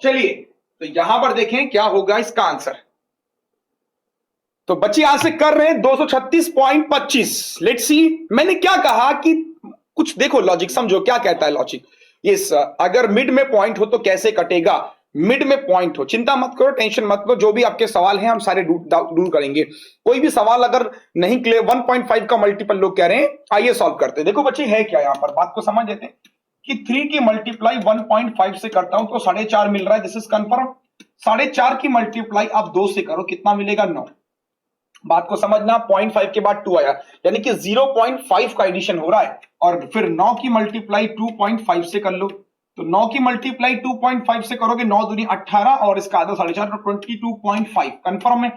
चलिए तो यहां पर देखें क्या होगा इसका आंसर। तो बच्चे यहां से कर रहे हैं 236.25। लेट्स सी, मैंने क्या कहा कि कुछ देखो लॉजिक समझो क्या कहता है लॉजिक। यस, अगर मिड में पॉइंट हो तो कैसे कटेगा, मिड में पॉइंट हो, चिंता मत करो, टेंशन मत लो, जो भी आपके सवाल हैं हम सारे दूर करेंगे। कोई भी सवाल अगर नहीं क्लियर, 1.5 का मल्टीपल लोग कह रहे हैं, आइए सॉल्व करते हैं। देखो बच्चे है क्या, यहां पर बात को समझ लेते हैं कि 3 की मल्टीप्लाई 1.5 से करता हूं तो 4.5 मिल रहा है, दिस इज कंफर्म। 4.5 की मल्टीप्लाई आप 2 से करो, कितना मिलेगा, 9। बात को समझना, 0.5 के बाद 2 आया, यानी कि 0.5 का एडिशन हो रहा है। और फिर 9 की मल्टीप्लाई 2.5 से कर लो, तो 9 की मल्टीप्लाई 2.5 से करोगे, 9 दूनी 18 और इसका आधा 4.5, तो 22.5 कंफर्म है।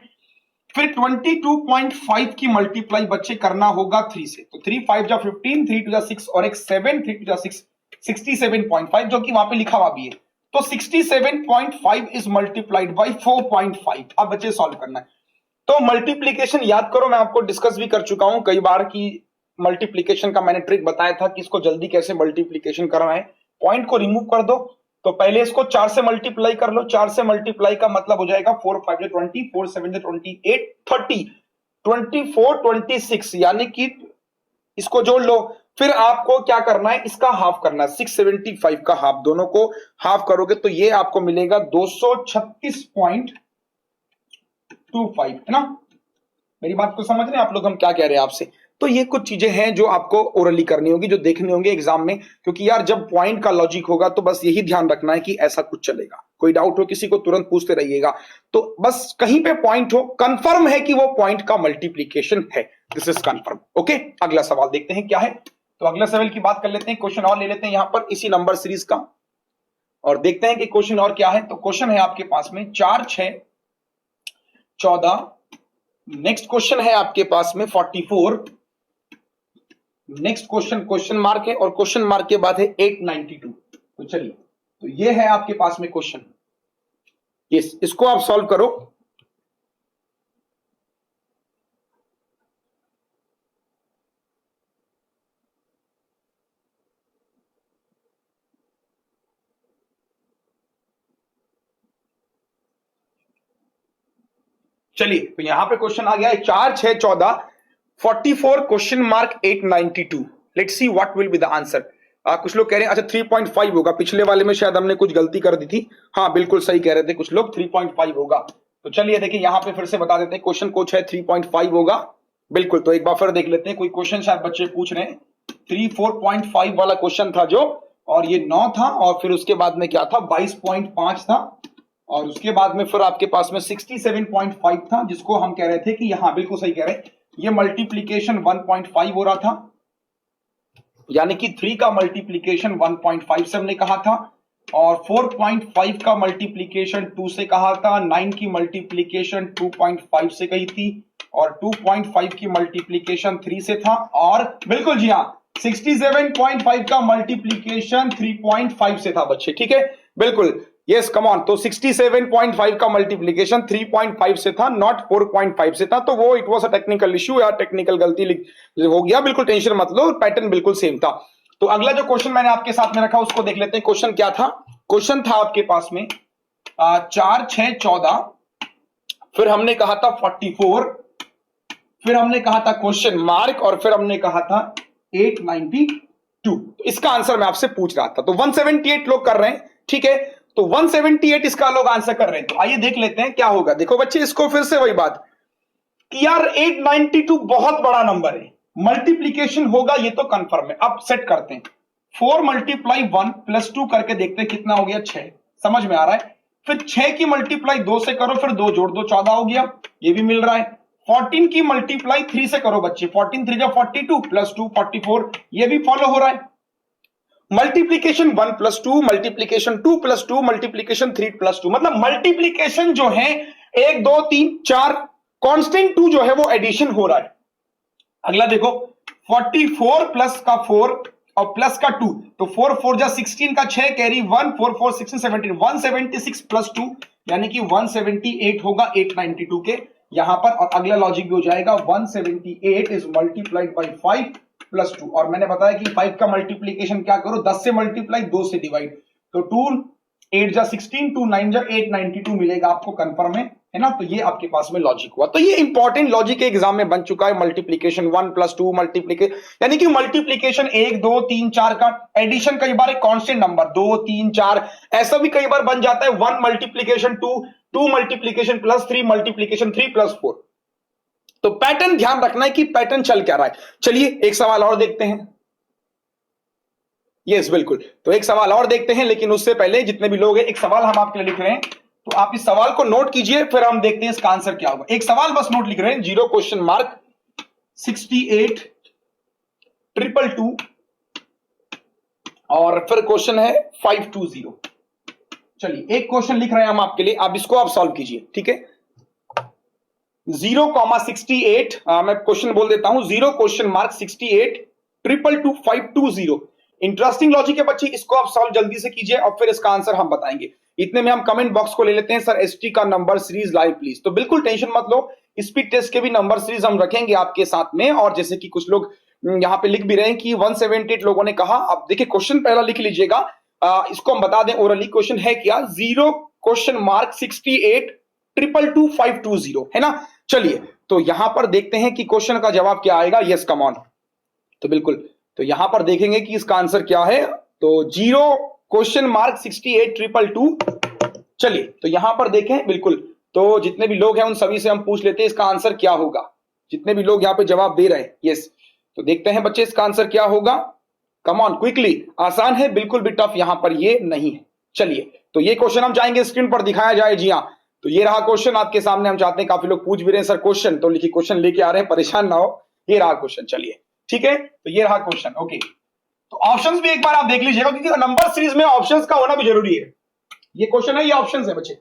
फिर 22.5 की मल्टीप्लाई बच्चे करना होगा 3 से, तो 3 5 जा 15, 3 2 जा 6 और एक 7, 3 2 जा 6, 67.5, जो कि वहां पे लिखा हुआ भी है। तो 67.5 इज मल्टीप्लाइड बाई 4.5। अब बच्चे सॉल्व करना है, तो मल्टीप्लीकेशन याद करो, मैं आपको डिस्कस भी कर चुका हूं कई बार कि मल्टीप्लीकेशन का मैंने ट्रिक बताया था कि इसको जल्दी कैसे मल्टीप्लीकेशन करना है। पॉइंट को रिमूव कर दो, तो पहले इसको 4 से मल्टीप्लाई कर लो, 4 से मल्टीप्लाई का मतलब हो जाएगा 4 5 20, 4 7 28, 30, 24 26, यानी कि इसको जोड़ लो। फिर आपको क्या करना है, इसका हाफ करना है, 675 का हाफ, दोनों को हाफ करोगे तो ये आपको मिलेगा 236.25, है ना। मेरी बात को समझ रहे हैं आप लोग, हम क्या कह रहे हैं आपसे। तो ये कुछ चीजें हैं जो आपको ओरली करनी होगी, जो देखनी होंगी एग्जाम में, क्योंकि यार जब पॉइंट का लॉजिक होगा तो बस यही ध्यान रखना है कि ऐसा कुछ चलेगा। कोई डाउट हो किसी को तुरंत पूछते रहिएगा, तो बस कहीं पे पॉइंट हो, कंफर्म है कि वो पॉइंट का मल्टीप्लीकेशन है, दिस इज कंफर्म। ओके, अगला सवाल देखते हैं क्या है। तो अगला सवाल की बात कर लेते हैं, क्वेश्चन और ले लेते हैं यहां पर इसी नंबर सीरीज का, और देखते हैं कि क्वेश्चन और क्या है। तो क्वेश्चन है आपके पास में 4 6 14, नेक्स्ट क्वेश्चन है आपके पास में 44, नेक्स्ट क्वेश्चन क्वेश्चन मार्क है, और क्वेश्चन मार्क के बाद है 892। तो चलिए, तो ये है आपके पास में क्वेश्चन, इसको आप सॉल्व करो। चलिए, तो यहां पे क्वेश्चन आ गया है 4 6 14 44 question mark 892। Let's see what will be the answer. कुछ लोग कह रहे हैं अच्छा 3.5 होगा, पिछले वाले में शायद हमने कुछ गलती कर दी थी। हाँ बिल्कुल सही कह रहे थे कुछ लोग, 3.5 होगा। तो चलिए देखिए, यहां पे फिर से बता देते हैं, क्वेश्चन कुछ है 3.5 होगा बिल्कुल। तो एक बार फिर देख लेते हैं, कोई क्वेश्चन शायद बच्चे पूछ रहे हैं। 4.5 वाला क्वेश्चन था जो, और ये 9 था, और फिर उसके बाद में क्या था, 22.5 था, और उसके बाद में फिर आपके पास में 67.5 था, जिसको हम कह रहे थे कि यहां बिल्कुल सही कह रहे हैं, ये मल्टीप्लीकेशन 1.5 हो रहा था, यानी कि 3 का मल्टीप्लीकेशन 1.5 से हमने कहा था, और 4.5 का मल्टीप्लीकेशन 2 से कहा था, 9 की मल्टीप्लीकेशन 2.5 से कही थी, और 2.5 की मल्टीप्लीकेशन 3 से था, और बिल्कुल जी हाँ 67.5 का मल्टीप्लीकेशन 3.5 से था बच्चे, ठीक है बिल्कुल, यस कम ऑन। तो 67.5 का मल्टीप्लीकेशन 3.5 से था, नॉट 4.5 से था, तो वो it was a technical issue या टेक्निकल गलती हो गया, बिल्कुल टेंशन मत लो, पैटर्न बिल्कुल सेम था। तो अगला जो क्वेश्चन मैंने आपके साथ में रखा उसको देख लेते हैं। क्वेश्चन क्या था, क्वेश्चन था आपके पास में 4 6 14, फिर हमने कहा था 44, फिर हमने कहा था क्वेश्चन मार्क, और फिर हमने कहा था 892। तो इसका आंसर मैं आपसे पूछ रहा था। तो 178 लोग कर रहे हैं, ठीक है, तो 178 इसका लोग आंसर कर रहे हैं। तो आइए देख लेते हैं क्या होगा। देखो बच्चे, इसको फिर से वही बात कि यार 892 बहुत बड़ा नंबर है, मल्टीप्लीकेशन होगा ये तो कंफर्म है। अब सेट करते हैं, 4 मल्टीप्लाई 1 प्लस 2 करके देखते हैं कितना हो गया, 6, समझ में आ रहा है। फिर 6 की मल्टीप्लाई 2 से करो, फिर 2 जोड़ दो, 14 हो गया, ये भी मिल रहा है। 14 की मल्टीप्लाई 3 से करो बच्चे, 14 3 जा 42 प्लस 2 44, ये भी फॉलो हो रहा है। Multiplication 1 plus 2, multiplication 2 plus 2, multiplication 3 plus 2, मतलब मल्टीप्लीकेशन जो है 1 2 3 4, कांस्टेंट 2 जो है वो एडिशन हो रहा है। अगला देखो, 44 प्लस का 4 और प्लस का 2, तो 4 4 जा 16 का 6 कैरी 1, 4 4 16 17, 176 प्लस 2 यानी कि 178 होगा 892 के यहां पर। और अगला लॉजिक भी हो जाएगा, 178 इज मल्टीप्लाइड बाई 5 प्लस 2, और मैंने बताया कि 5 का मल्टीप्लीकेशन क्या करो, 10 से मल्टीप्लाई 2 से डिवाइड, तो 2 8 जा 16, 2 9 जा 892 मिलेगा आपको कंफर्म है ना। तो ये आपके पास में लॉजिक हुआ। तो ये इंपॉर्टेंट लॉजिक के एग्जाम में बन चुका है। मल्टीप्लीकेशन 1 + 2 मल्टीप्लीकेशन, यानी कि मल्टीप्लीकेशन 1 2 3 4 का एडिशन कई बार एक कांस्टेंट नंबर 2 3 4 ऐसा भी कई बार बन जाता है। 1 मल्टीप्लीकेशन 2, 2 मल्टीप्लीकेशन +3 मल्टीप्लीकेशन 3 + 4। तो पैटर्न ध्यान रखना है कि पैटर्न चल क्या रहा है। चलिए एक सवाल और देखते हैं। यस बिल्कुल, तो एक सवाल और देखते हैं, लेकिन उससे पहले जितने भी लोग हैं, एक सवाल हम आपके लिए लिख रहे हैं, तो आप इस सवाल को नोट कीजिए, फिर हम देखते हैं इसका आंसर क्या होगा। एक सवाल बस नोट लिख रहे हैं, 0 क्वेश्चन मार्क 68 222 और फिर क्वेश्चन है 520। चलिए एक क्वेश्चन लिख रहे हैं हम आपके लिए, आप इसको आप सॉल्व कीजिए, ठीक है। 0,68 मैं क्वेश्चन बोल देता हूं, 0 क्वेश्चन मार्क 68 222 520। इंटरेस्टिंग लॉजिक है बच्चे, इसको आप सॉल्व जल्दी से कीजिए और फिर इसका आंसर हम बताएंगे। इतने में हम कमेंट बॉक्स को ले लेते हैं, सर एसटी का नंबर सीरीज लाइव प्लीज। तो बिल्कुल टेंशन मत लो, स्पीड टेस्ट के भी नंबर सीरीज हम रखेंगे आपके साथ में। और जैसे कि कुछ लोग यहां पे लिख भी रहे हैं कि 178 लोगों ने कहा। अब देखिए क्वेश्चन पहला लिख लीजिएगा, इसको हम बता दें ओरली। क्वेश्चन है क्या, 0 क्वेश्चन मार्क 68 222 520 है ना। चलिए तो यहां पर देखते हैं कि क्वेश्चन का जवाब क्या आएगा। यस कम ऑन, तो बिल्कुल, तो यहां पर देखेंगे कि इसका आंसर क्या है। तो 0 क्वेश्चन मार्क 68 222। चलिए तो यहां पर देखें, बिल्कुल, तो जितने भी लोग हैं उन सभी से हम पूछ लेते हैं इसका आंसर क्या होगा। जितने भी लोग यहां पे जवाब दे रहे हैं, यस, तो देखते हैं बच्चे इसका आंसर क्या होगा। कम ऑन क्विकली, आसान है, बिल्कुल भी टफ यहां पर ये नहीं है। चलिए तो ये क्वेश्चन हम चाहेंगे स्क्रीन पर दिखाया जाए। जी हाँ, तो ये रहा क्वेश्चन आपके सामने। हम चाहते हैं, काफी लोग पूछ भी रहे हैं सर क्वेश्चन, तो लिखिए क्वेश्चन लेके आ रहे हैं, परेशान ना हो। ये रहा क्वेश्चन, चलिए ठीक है, तो ये रहा क्वेश्चन। ओके, तो ऑप्शंस भी एक बार आप देख लीजिएगा, क्योंकि नंबर सीरीज में ऑप्शंस का होना भी जरूरी है। ये क्वेश्चन है, ये ऑप्शंस है बच्चे।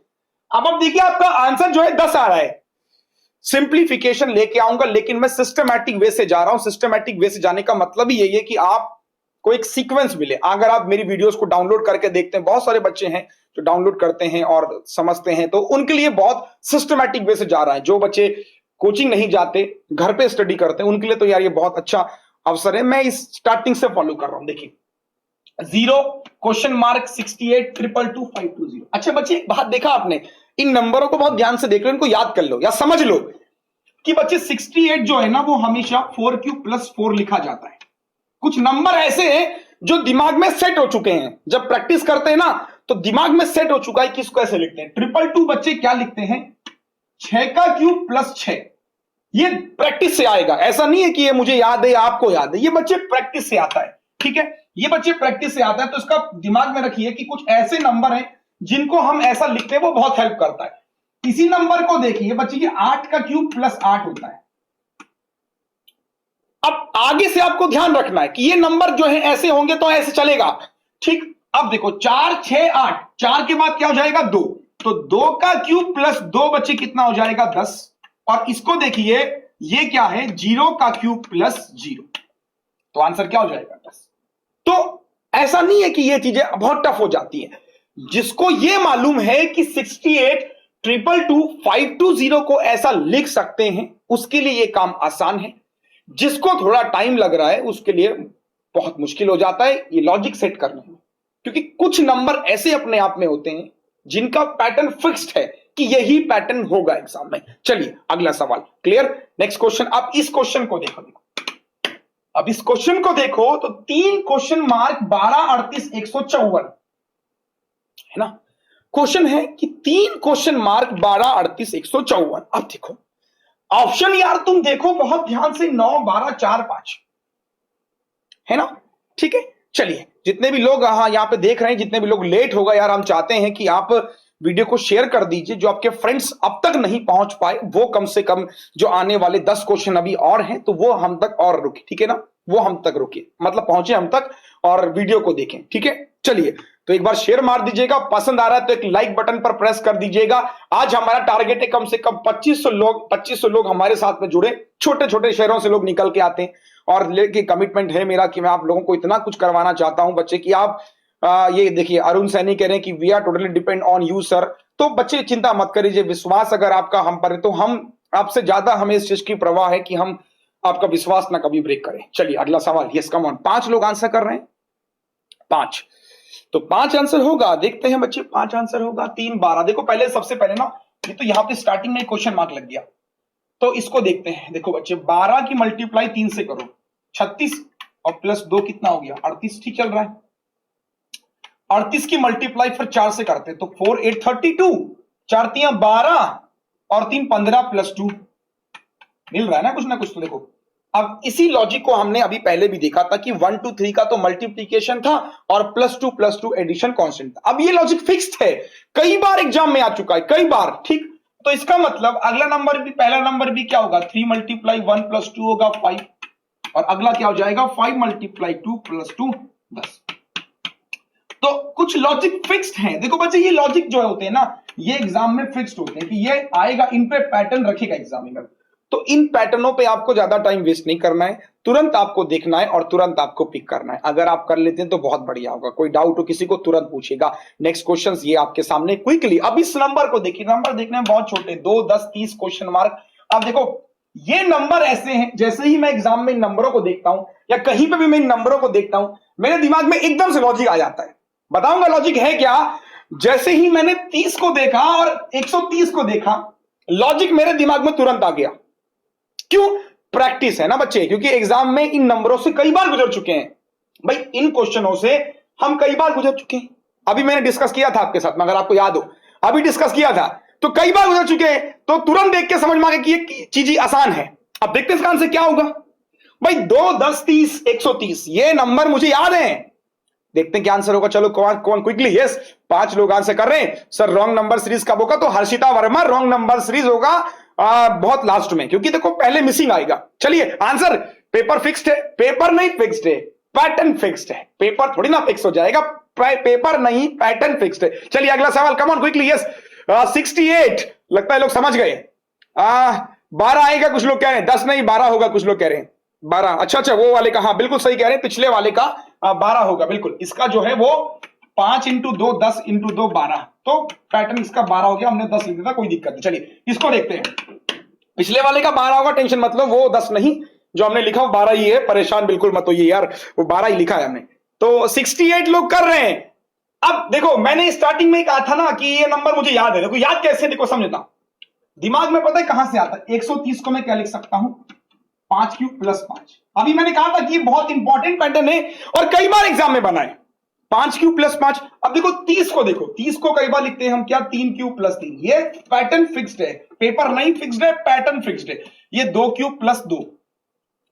अब देखिए आपका आंसर जो है 10 आ रहा है। सिंप्लीफिकेशन लेके आऊंगा, लेकिन मैं सिस्टमैटिक वे से जा रहा हूं। सिस्टमैटिक वे से जाने का मतलब ही यही है कि आपको एक सीक्वेंस मिले। अगर आप मेरी वीडियोस को डाउनलोड करके देखते हैं, बहुत सारे बच्चे हैं जो डाउनलोड करते हैं और समझते हैं, तो उनके लिए बहुत सिस्टमैटिक वे से जा रहा है। जो बच्चे कोचिंग नहीं जाते, घर पे स्टडी करते हैं, उनके लिए तो यार ये बहुत अच्छा अवसर है। मैं इस स्टार्टिंग से फॉलो कर रहा हूं। देखिए 0 क्वेश्चन मार्क 68 222 520। अच्छा बच्चे एक बात देखा आपने, इन नंबरों को बहुत ध्यान से देख लो, इनको याद कर लो या समझ लो कि बच्चे 68 जो है ना, वो हमेशा 4³ + 4 लिखा जाता है। कुछ नंबर ऐसे हैं जो दिमाग में सेट हो चुके हैं, जब प्रैक्टिस करते हैं ना तो दिमाग में सेट हो चुका है कि इसको ऐसे लिखते हैं। 222 बच्चे क्या लिखते हैं, 6³ + 6। ये प्रैक्टिस से आएगा, ऐसा नहीं है कि ये मुझे याद है या आपको याद है, ये बच्चे प्रैक्टिस से आता है, ठीक है, ये बच्चे प्रैक्टिस से आता है। तो इसका दिमाग में रखिए कि कुछ ऐसे नंबर हैं जिनको हम ऐसा लिखते हैं, वो बहुत हेल्प करता है। इसी नंबर को देखिए बच्चे, ये 8³ + 8 होता है। अब आगे से आपको ध्यान रखना है कि ये नंबर जो है ऐसे होंगे तो ऐसे चलेगा, ठीक। अब देखो 4 6 8, 4 के बाद क्या हो जाएगा 2, तो 2³ + 2 बच्चे कितना हो जाएगा 10। और इसको देखिए, ये क्या है, 0³ + 0, तो आंसर क्या हो जाएगा 10। तो ऐसा नहीं है कि ये चीजें बहुत टफ हो जाती है। जिसको ये मालूम है कि 68 222 520 को ऐसा लिख सकते हैं, उसके लिए ये काम आसान है। जिसको थोड़ा टाइम लग रहा है उसके लिए बहुत मुश्किल हो जाता है ये लॉजिक सेट करने में, क्योंकि कुछ नंबर ऐसे अपने आप में होते हैं जिनका पैटर्न फिक्स्ड है कि यही पैटर्न होगा एग्जाम में। चलिए अगला सवाल, क्लियर। Next question. अब इस क्वेश्चन को देखो, अब इस क्वेश्चन को देखो तो 3 क्वेश्चन मार्क 12 38 154 है ना। क्वेश्चन है कि 3 क्वेश्चन मार्क 12 38 154। अब देखो ऑप्शन, यार तुम देखो बहुत ध्यान से, 9 12 4 5 है ना, ठीक है। चलिए जितने भी लोग यहां पे देख रहे हैं, जितने भी लोग लेट होगा, यार हम चाहते हैं कि आप वीडियो को शेयर कर दीजिए। जो आपके फ्रेंड्स अब तक नहीं पहुंच पाए, वो कम से कम जो आने वाले 10 क्वेश्चन अभी और हैं, तो वो हम तक और रुके, ठीक है ना, वो हम तक रुके, मतलब पहुंचे हम तक और वीडियो को देखें, ठीक है। चलिए तो एक बार शेयर मार दीजिएगा, पसंद आ रहा है तो एक लाइक बटन पर प्रेस कर दीजिएगा। आज हमारा टारगेट है कम से कम 2500 लोग हमारे साथ में जुड़े। छोटे छोटे शहरों से लोग निकल के आते हैं और लेके कमिटमेंट है मेरा कि मैं आप लोगों को इतना कुछ करवाना चाहता हूं बच्चे कि आप ये देखिए, अरुण सैनी कह रहे हैं कि we are totally depend on you sir. तो बच्चे चिंता मत करिए, विश्वास अगर आपका हम पर है तो हम आपसे ज्यादा, हमें इस चीज की परवाह है कि हम आपका विश्वास ना कभी ब्रेक करें। चलिए अगला सवाल। यस कम ऑन, 5 लोग आंसर कर रहे हैं, 5। तो 5 आंसर होगा, देखते हैं बच्चे 5 आंसर होगा। 3 12, देखो पहले सबसे पहले ना ये तो यहाँ पे स्टार्टिंग में क्वेश्चन मार्क लग गया, तो इसको देखते हैं। देखो बच्चे 12 की मल्टीप्लाई 3 से करो 36 और प्लस 2 कितना हो गया 38, ठीक चल रहा है। 38 की मल्टीप्लाई फिर 4 से करते हैं तो 4 8 32, 4 3 12 और 3 15 प्लस 2 मिल रहा है ना कुछ। तो देखो अब इसी लॉजिक को हमने अभी पहले भी देखा था कि 1 2 3 का तो मल्टीप्लीकेशन था और प्लस टू एडिशन कांस्टेंट था। अब ये लॉजिक फिक्स्ड है, कई बार एग्जाम में आ चुका है, कई बार, ठीक। तो इसका मतलब अगला नंबर भी, पहला नंबर भी क्या होगा 3 मल्टीप्लाई 1 प्लस 2 होगा 5, और अगला क्या हो जाएगा 5 मल्टीप्लाई 2 प्लस 2 10। तो कुछ लॉजिक फिक्स्ड हैं। देखो बच्चे ये लॉजिक जो होते हैं ना ये एग्जाम में फिक्स्ड होते हैं कि ये आएगा, इन पे पैटर्न रखेगा एग्जामिनर। तो इन पैटर्नों पे आपको ज्यादा टाइम वेस्ट नहीं करना है, तुरंत आपको देखना है और तुरंत आपको पिक करना है। अगर आप कर लेते हैं तो बहुत बढ़िया होगा। कोई डाउट हो किसी को तुरंत पूछेगा। नेक्स्ट क्वेश्चन ये आपके सामने क्विकली। अब इस नंबर को देखिए, नंबर देखने में बहुत छोटे, 2 10 30 क्वेश्चन मार्क। अब देखो ये नंबर ऐसे हैं, जैसे ही मैं एग्जाम में इन नंबरों को देखता हूं या कहीं पे भी मैं इन नंबरों को देखता हूं मेरे दिमाग में एकदम से लॉजिक आ जाता है। बताऊंगा लॉजिक है क्या। जैसे ही मैंने 30 को देखा और 130 को देखा, लॉजिक मेरे दिमाग में तुरंत आ गया। क्यों? प्रैक्टिस है ना बच्चे, क्योंकि एग्जाम में इन नंबरों से कई बार गुजर चुके हैं भाई, इन क्वेश्चनों से हम कई बार गुजर चुके हैं। अभी मैंने डिस्कस किया था आपके साथ में, अगर आपको याद हो, अभी डिस्कस किया था, तो कई बार गुजर चुके हैं, तो तुरंत देख के समझ में आ गया कि ये चीज ही आसान है। अब देखते हैं इसका आंसर क्या होगा भाई। 2 10 30 130 ये नंबर मुझे याद है। देखते हैं क्या आंसर होगा। चलो कौन क्विकली। यस 5 लोग आंसर कर रहे हैं। सर रॉन्ग नंबर सीरीज कब होगा? तो Harshita Verma, wrong number series होगा बहुत लास्ट में, क्योंकि देखो पहले मिसिंग आएगा। चलिए आंसर, पेपर फिक्स्ड है, पेपर नहीं फिक्स्ड है, पैटर्न फिक्स्ड है। पेपर थोड़ी ना फिक्स हो जाएगा, पेपर नहीं पैटर्न फिक्स्ड है। चलिए अगला सवाल, कम ऑन क्विकली। यस 68, लगता है लोग समझ गए। 12 आएगा कुछ लोग कह रहे हैं, 10 नहीं 12 होगा कुछ लोग कह रहे हैं 12। अच्छा वो वाले का, हाँ बिल्कुल सही कह रहे हैं, पिछले वाले का 12 होगा बिल्कुल। इसका जो है वो 5 इंटू 2 10 इंटू 2 12, तो पैटर्न इसका 12 हो गया, हमने 10 लिख दिया था, कोई दिक्कत नहीं। चलिए इसको देखते हैं। पिछले वाले का 12 होगा, टेंशन मतलब वो 10 नहीं, जो हमने लिखा वो 12 ही है, परेशान बिल्कुल मत होइए यार, वो 12 ही लिखा है हमने। तो 68 लोग कर रहे हैं। अब देखो मैंने स्टार्टिंग में कहा था ना कि ये नंबर मुझे याद है। देखो याद कैसे, देखो समझता, दिमाग में पता है कहां से आता है। 130 को मैं क्या लिख सकता हूं 5 क्यूब प्लस 5। अभी मैंने कहा था कि ये बहुत इंपॉर्टेंट पैटर्न है और कई बार एग्जाम में बना है। 5 क्यूब प्लस 5। अब देखो 30 को देखो, 30 को कई बार लिखते हैं हम क्या 3 क्यूब प्लस 3। ये पैटर्न फिक्स्ड है, पेपर नहीं फिक्स्ड है, पैटर्न फिक्स्ड है। ये 2 क्यूब प्लस 2,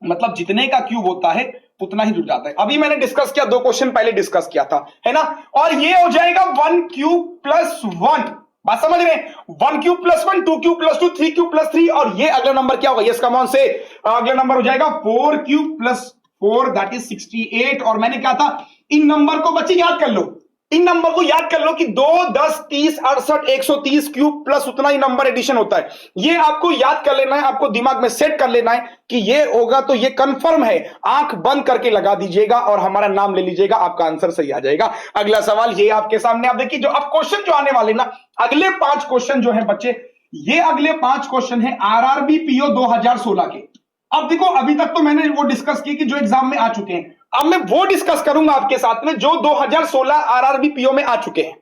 मतलब जितने का क्यूब होता है उतना ही जुड़ जाता है। अभी मैंने डिस्कस किया, 2 क्वेश्चन पहले डिस्कस किया था, है ना। और ये हो जाएगा 1 क्यूब प्लस 1, बात समझ रहे हैं। 1 cube plus 1, 2 cube plus 2, 3 cube plus 3, और ये अगला नंबर क्या होगा, यस कम ऑन से, अगला नंबर हो जाएगा 4 क्यूब प्लस 4, दैट इज 68। और मैंने कहा था इन नंबर को बच्चे याद कर लो, इन नंबर को याद कर लो कि 2 10 30 68 130 क्यूब प्लस उतना ही नंबर एडिशन होता है। ये आपको याद कर लेना है, आपको दिमाग में सेट कर लेना है कि ये होगा, तो ये कंफर्म है। आंख बंद करके लगा दीजिएगा और हमारा नाम ले लीजिएगा, आपका आंसर सही आ जाएगा। अगला सवाल ये आपके सामने, आप देखिए जो अब क्वेश्चन जो आने वाले ना, अगले 5 क्वेश्चन जो है बच्चे, ये अगले 5 क्वेश्चन है आरआरबी पीओ 2016 के। अब देखो अभी तक तो मैंने वो डिस्कस किए कि जो एग्जाम में आ चुके हैं, अब मैं वो डिस्कस करूंगा आपके साथ में जो 2016 आरआरबी पीओ में आ चुके हैं।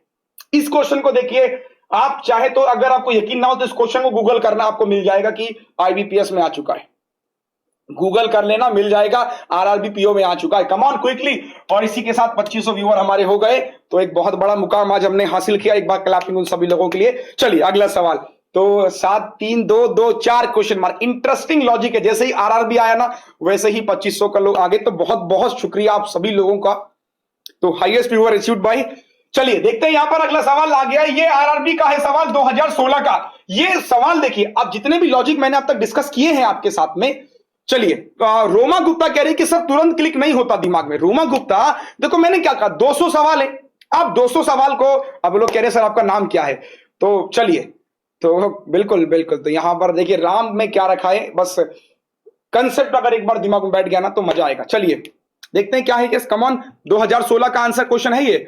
इस क्वेश्चन को देखिए, आप चाहे तो, अगर आपको यकीन ना हो तो इस क्वेश्चन को गूगल करना, आपको मिल जाएगा कि आईबीपीएस में आ चुका है। गूगल कर लेना, मिल जाएगा, आरआरबी पीओ में आ चुका है। Come on quickly. और इसी के साथ 2500 व्यूअर हमारे हो गए, तो एक बहुत बड़ा मुकाम आज हमने हासिल किया। एक बार क्लैपिंग उन सभी लोगों के लिए। चलिए अगला सवाल, तो 7 3 2 2 4 क्वेश्चन मार्क। इंटरेस्टिंग लॉजिक है, जैसे ही आरआरबी आया ना वैसे ही 2500 का लोग आगे, तो बहुत बहुत शुक्रिया आप सभी लोगों का। तो हाईएस्ट व्यूअर अचीव्ड बाय। चलिए देखते हैं यहां पर अगला सवाल आ गया, ये आरआरबी का है सवाल 2016 का। ये सवाल देखिए, अब जितने भी लॉजिक मैंने अब तक डिस्कस किए हैं आपके साथ में, चलिए रोमा गुप्ता कह रही कि सर तुरंत क्लिक नहीं होता दिमाग में। रोमा गुप्ता देखो मैंने क्या कहा, 200 सवाल है। अब 200 सवाल को अब लोग कह रहे सर आपका नाम क्या है, तो चलिए, तो बिल्कुल बिल्कुल, तो यहां पर देखिए राम में क्या रखा है, बस कंसेप्ट अगर एक बार दिमाग में बैठ गया ना तो मजा आएगा। चलिए देखते हैं क्या है। कम ऑन, 2016 का आंसर क्वेश्चन है ये।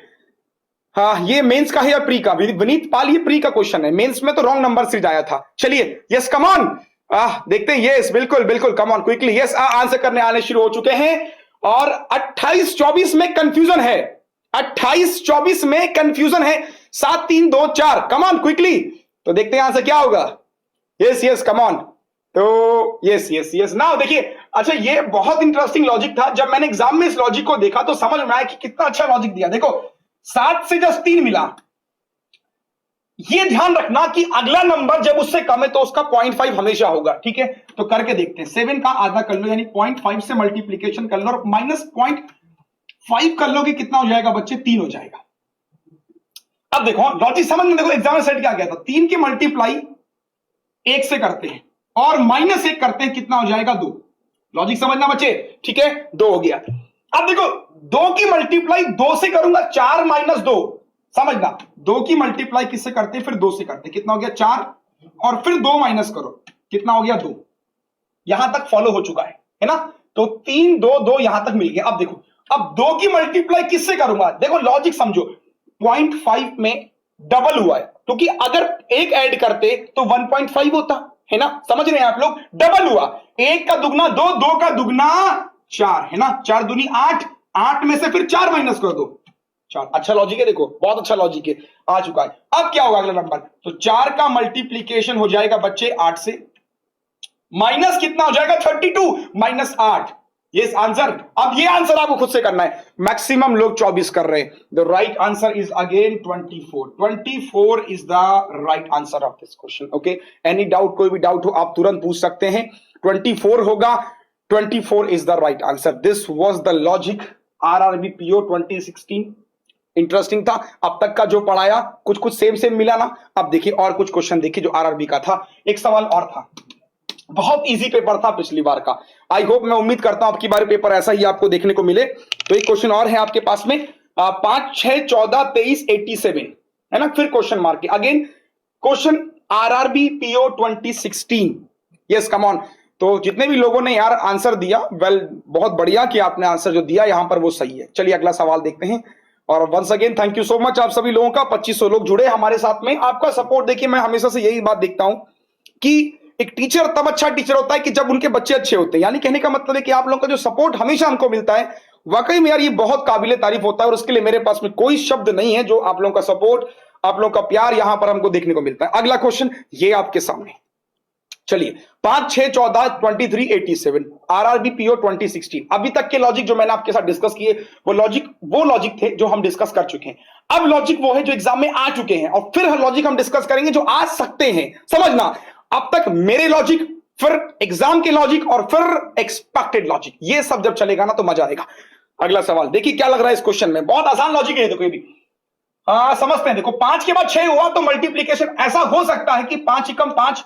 हाँ ये मेंस का है या प्री का? विनीत पाल, ये प्री का क्वेश्चन है, मेंस में तो रॉन्ग नंबर से आया था। चलिए यस कम ऑन, देखते हैं। यस बिल्कुल बिल्कुल, come on quickly. Yes answer करने आने शुरू हो चुके हैं। और 28 24 में कंफ्यूजन है, 28-24 में कंफ्यूजन है। 7 3 2 4, कम ऑन क्विकली। तो देखते हैं आंसर क्या होगा। Yes yes, come on. तो यस यस यस, नाउ देखिए, अच्छा ये बहुत इंटरेस्टिंग लॉजिक था। जब मैंने एग्जाम में इस लॉजिक को देखा तो समझ में आया कि कितना अच्छा लॉजिक दिया। देखो 7 से जस्ट 3 मिला, ये ध्यान रखना कि अगला नंबर जब उससे कम है तो उसका 0.5 हमेशा होगा, ठीक है। तो करके देखते हैं। 7 का आधा कर लो, यानी 0.5 से मल्टीप्लीकेशन कर लो और -0.5 कर लो कि कितना हो जाएगा बच्चे, 3 हो जाएगा। अब देखो लॉजिक समझ में, देखो एग्जाम में सेट क्या गया था, 3 की मल्टीप्लाई 1 से करते हैं और -1 करते हैं, कितना हो जाएगा 2। लॉजिक समझना बच्चे, ठीक है, 2 हो गया। अब देखो 2 की मल्टीप्लाई 2 से करूंगा, 4 - 2, समझना। 2 की मल्टीप्लाई किससे करते हैं, फिर 2 से करते हैं, कितना हो गया 4, और फिर 2 माइनस करो, कितना हो गया 2। यहां तक फॉलो हो चुका है ना। तो 3 2 2 यहां तक मिल गया। अब देखो, अब 2 की मल्टीप्लाई किससे करूंगा, देखो लॉजिक समझो, 0.5 में डबल हुआ है, क्योंकि अगर एक ऐड करते तो 1.5 होता है ना, समझ रहे हैं आप लोग। डबल हुआ, 1 का दुगना 2, 2 का दुगना 4 है ना, 4 दूनी 8, 8 में से फिर 4 माइनस कर दो, 4। अच्छा लॉजिक है, देखो बहुत अच्छा लॉजिक है, आ चुका है। अब क्या होगा अगला नंबर, तो 4 का मल्टीप्लीकेशन हो जाएगा बच्चे 8 से, माइनस कितना हो जाएगा 32 - 8। Yes answer. अब ये आंसर आपको खुद से करना है। मैक्सिमम लोग 24 कर रहे हैं। The right answer is again 24। 24 is the right answer of this question. Okay, any doubt, कोई भी डाउट हो आप तुरंत पूछ सकते हैं। 24 होगा, 24 is the right answer. This was the logic RRB PO 2016। Interesting था। अब तक का जो पढ़ाया कुछ कुछ सेम सेम मिला ना। अब देखिए और कुछ क्वेश्चन देखिए जो आरआरबी का था। एक सवाल और था, बहुत इजी पेपर था पिछली बार का। आई होप, मैं उम्मीद करता हूं आपकी बार पेपर ऐसा ही आपको देखने को मिले। तो एक क्वेश्चन और है आपके पास में, 5 6 14 23 87 है ना, फिर क्वेश्चन मार्क के again question RRB PO 2016। Yes come on. तो जितने भी लोगों ने यार आंसर दिया, वेल बहुत बढ़िया कि आपने आंसर जो दिया यहां पर वो सही है। चलिए अगला सवाल देखते हैं। और once again thank you so much आप सभी लोगों का। 2500 लोग जुड़े हमारे साथ में। आपका सपोर्ट देखिए, मैं हमेशा से यही बात देखता हूं कि एक टीचर तब अच्छा टीचर होता है कि जब उनके बच्चे अच्छे होते हैं। यानी कहने का मतलब है कि आप लोगों का जो सपोर्ट हमेशा हमको मिलता है, वाकई में यार ये बहुत काबिले तारीफ होता है। और उसके लिए मेरे पास में कोई शब्द नहीं है। जो आप लोगों का सपोर्ट, आप लोगों का प्यार यहां पर हमको देखने को मिलता है। अगला क्वेश्चन ये आपके सामने, चलिए 5 6 14 23 87 आरआरबी पीओ 2016। अभी तक के लॉजिक जो मैंने आपके साथ डिस्कस किए वो लॉजिक थे जो हम डिस्कस कर चुके हैं। अब लॉजिक वो है जो एग्जाम में आ चुके हैं, और फिर लॉजिक हम डिस्कस करेंगे जो आ सकते हैं। समझना, अब तक मेरे लॉजिक, फिर एग्जाम के लॉजिक, और फिर एक्सपेक्टेड लॉजिक, ये सब जब चलेगा ना तो मजा आएगा। अगला सवाल देखिए क्या लग रहा है इस क्वेश्चन में। बहुत आसान लॉजिक है, देखो ये भी समझते हैं। देखो 5 के बाद 6 हुआ तो मल्टीप्लीकेशन ऐसा हो सकता है कि 5 एकम 5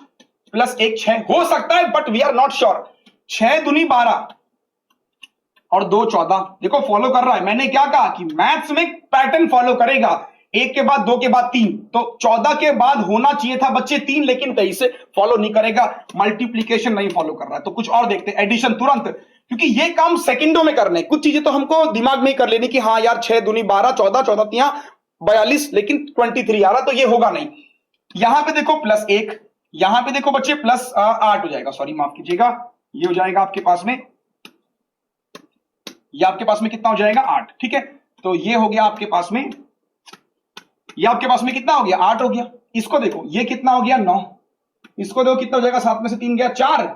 प्लस 1 6 हो सकता है, but we are not sure. 6 दूनी 12 और 2 14। देखो फॉलो कर रहा है। मैंने क्या कहा कि मैथ्स में पैटर्न फॉलो करेगा, 1 के बाद 2 के बाद 3। तो 14 के बाद होना चाहिए था बच्चे 3, लेकिन 23 से फॉलो नहीं करेगा। मल्टीप्लीकेशन नहीं फॉलो कर रहा है। तो कुछ और देखते हैं, एडिशन तुरंत, क्योंकि ये काम सेकंडों में करने। कुछ चीजें तो हमको दिमाग में कर लेनी कि हाँ यार 6 दूनी 12, 14 14 3 42, लेकिन 23 आ रहा, तो ये होगा नहीं। यहां पे देखो +1, यहां पे देखो बच्चे +8 हो जाएगा, सॉरी माफ कीजिएगा, ये हो जाएगा आपके पास में, ये आपके पास में कितना हो जाएगा 8, ठीक है। तो ये हो गया आपके पास में, ये आपके पास में कितना हो गया 8 हो गया। इसको देखो ये कितना हो गया 9, इसको देखो कितना हो जाएगा, 7 में से 3 गया 4,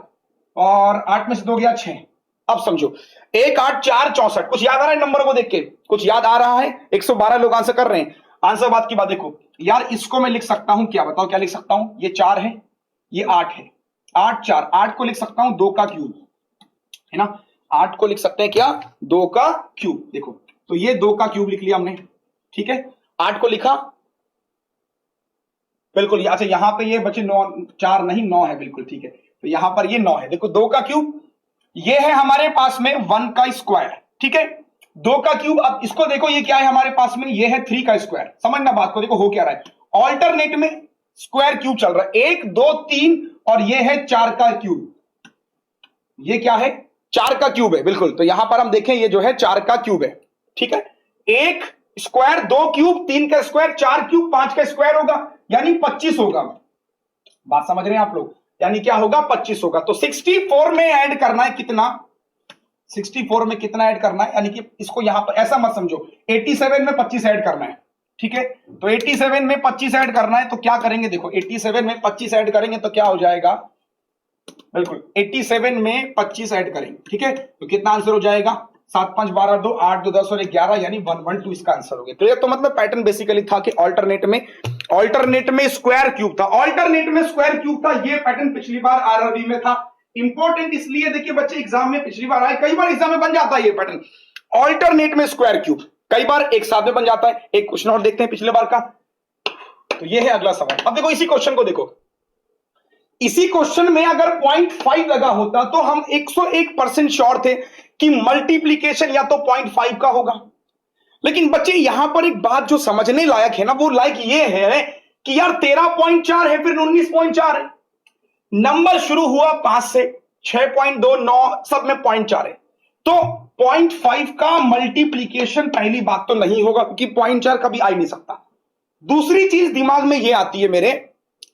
और 8 में से 2 गया 6। अब समझो 1 8 4 64। कुछ याद आ रहा है नंबर को देख के, कुछ याद आ रहा है। 112 लोग आंसर कर रहे हैं। आंसर बात की बात देखो यार, इसको मैं लिख सकता हूं क्या, बताओ क्या लिख सकता हूं। ये 4 है, ये 8 है, 8 4 8 को लिख सकता हूं 2 का क्यूब, है ना। 8 को लिख सकते हैं क्या, 2 का क्यूब। देखो तो ये 2 का क्यूब लिख लिया हमने, ठीक है। 8 को लिखा बिल्कुल। अच्छा यहां पे ये बच्चे 9 4 नहीं 9 है, बिल्कुल ठीक है। तो यहां पर ये 9 है। देखो 2 का क्यूब, ये है हमारे पास में 1 का स्क्वायर, ठीक है। 2 का क्यूब, अब इसको देखो ये क्या है हमारे पास में, ये है 3 का स्क्वायर। समझना बात को, देखो हो क्या रहा है, ऑल्टरनेट में स्क्वायर क्यूब चल रहा है। 1 2 3 और ये है 4 का क्यूब। ये क्या है, 4 का क्यूब है, बिल्कुल। तो यहां पर हम देखें ये जो है 4 का क्यूब है, ठीक है। 1 स्क्वायर 2 क्यूब 3 का स्क्वायर 4 क्यूब 5 का स्क्वायर होगा, यानी 25 होगा। बात समझ रहे हैं आप लोग, यानी क्या होगा 25 होगा। तो 64 में ऐड करना है कितना, 64 में कितना ऐड करना है, यानी कि इसको यहां पर ऐसा मत समझो 87 में 25 ऐड करना है, ठीक है। तो 87 में 25 ऐड करना है तो क्या करेंगे, देखो 87 में 25 ऐड करेंगे तो क्या हो जाएगा, बिल्कुल 87 में 25 ऐड करेंगे, ठीक है। तो कितना आंसर हो जाएगा, 7 5 12 2 8 2 10 और 11 यानी 112 इसका आंसर हो गया। तो ये तो मतलब पैटर्न बेसिकली था कि ऑल्टरनेट में स्क्वायर क्यूब था, ऑल्टरनेट में स्क्वायर क्यूब था। ये पैटर्न पिछली बार आरआरबी में था। इंपॉर्टेंट इसलिए देखिए बच्चे एग्जाम में पिछली बार आए, कई बार एग्जाम में बन जाता है ये पैटर्न, ऑल्टरनेट में स्क्वायर क्यूब कई बार एक साथ में बन जाता है। एक क्वेश्चन और देखते हैं पिछले बार का, तो ये है अगला सवाल। अब देखो इसी क्वेश्चन को देखो, इसी क्वेश्चन में अगर 0.5 लगा होता तो हम 101% श्योर थे कि मल्टीप्लीकेशन या तो 0.5 का होगा। लेकिन बच्चे यहां पर एक बात जो समझने लायक है ना, वो लायक ये है कि यार 13.4 है फिर 19.4 है, नंबर शुरू हुआ 5 से 6.29 सब में 0.4 है, तो 0.5 का मल्टीप्लीकेशन पहली बात तो नहीं होगा क्योंकि 0.4 कभी आ ही नहीं सकता। दूसरी चीज दिमाग में ये आती है मेरे,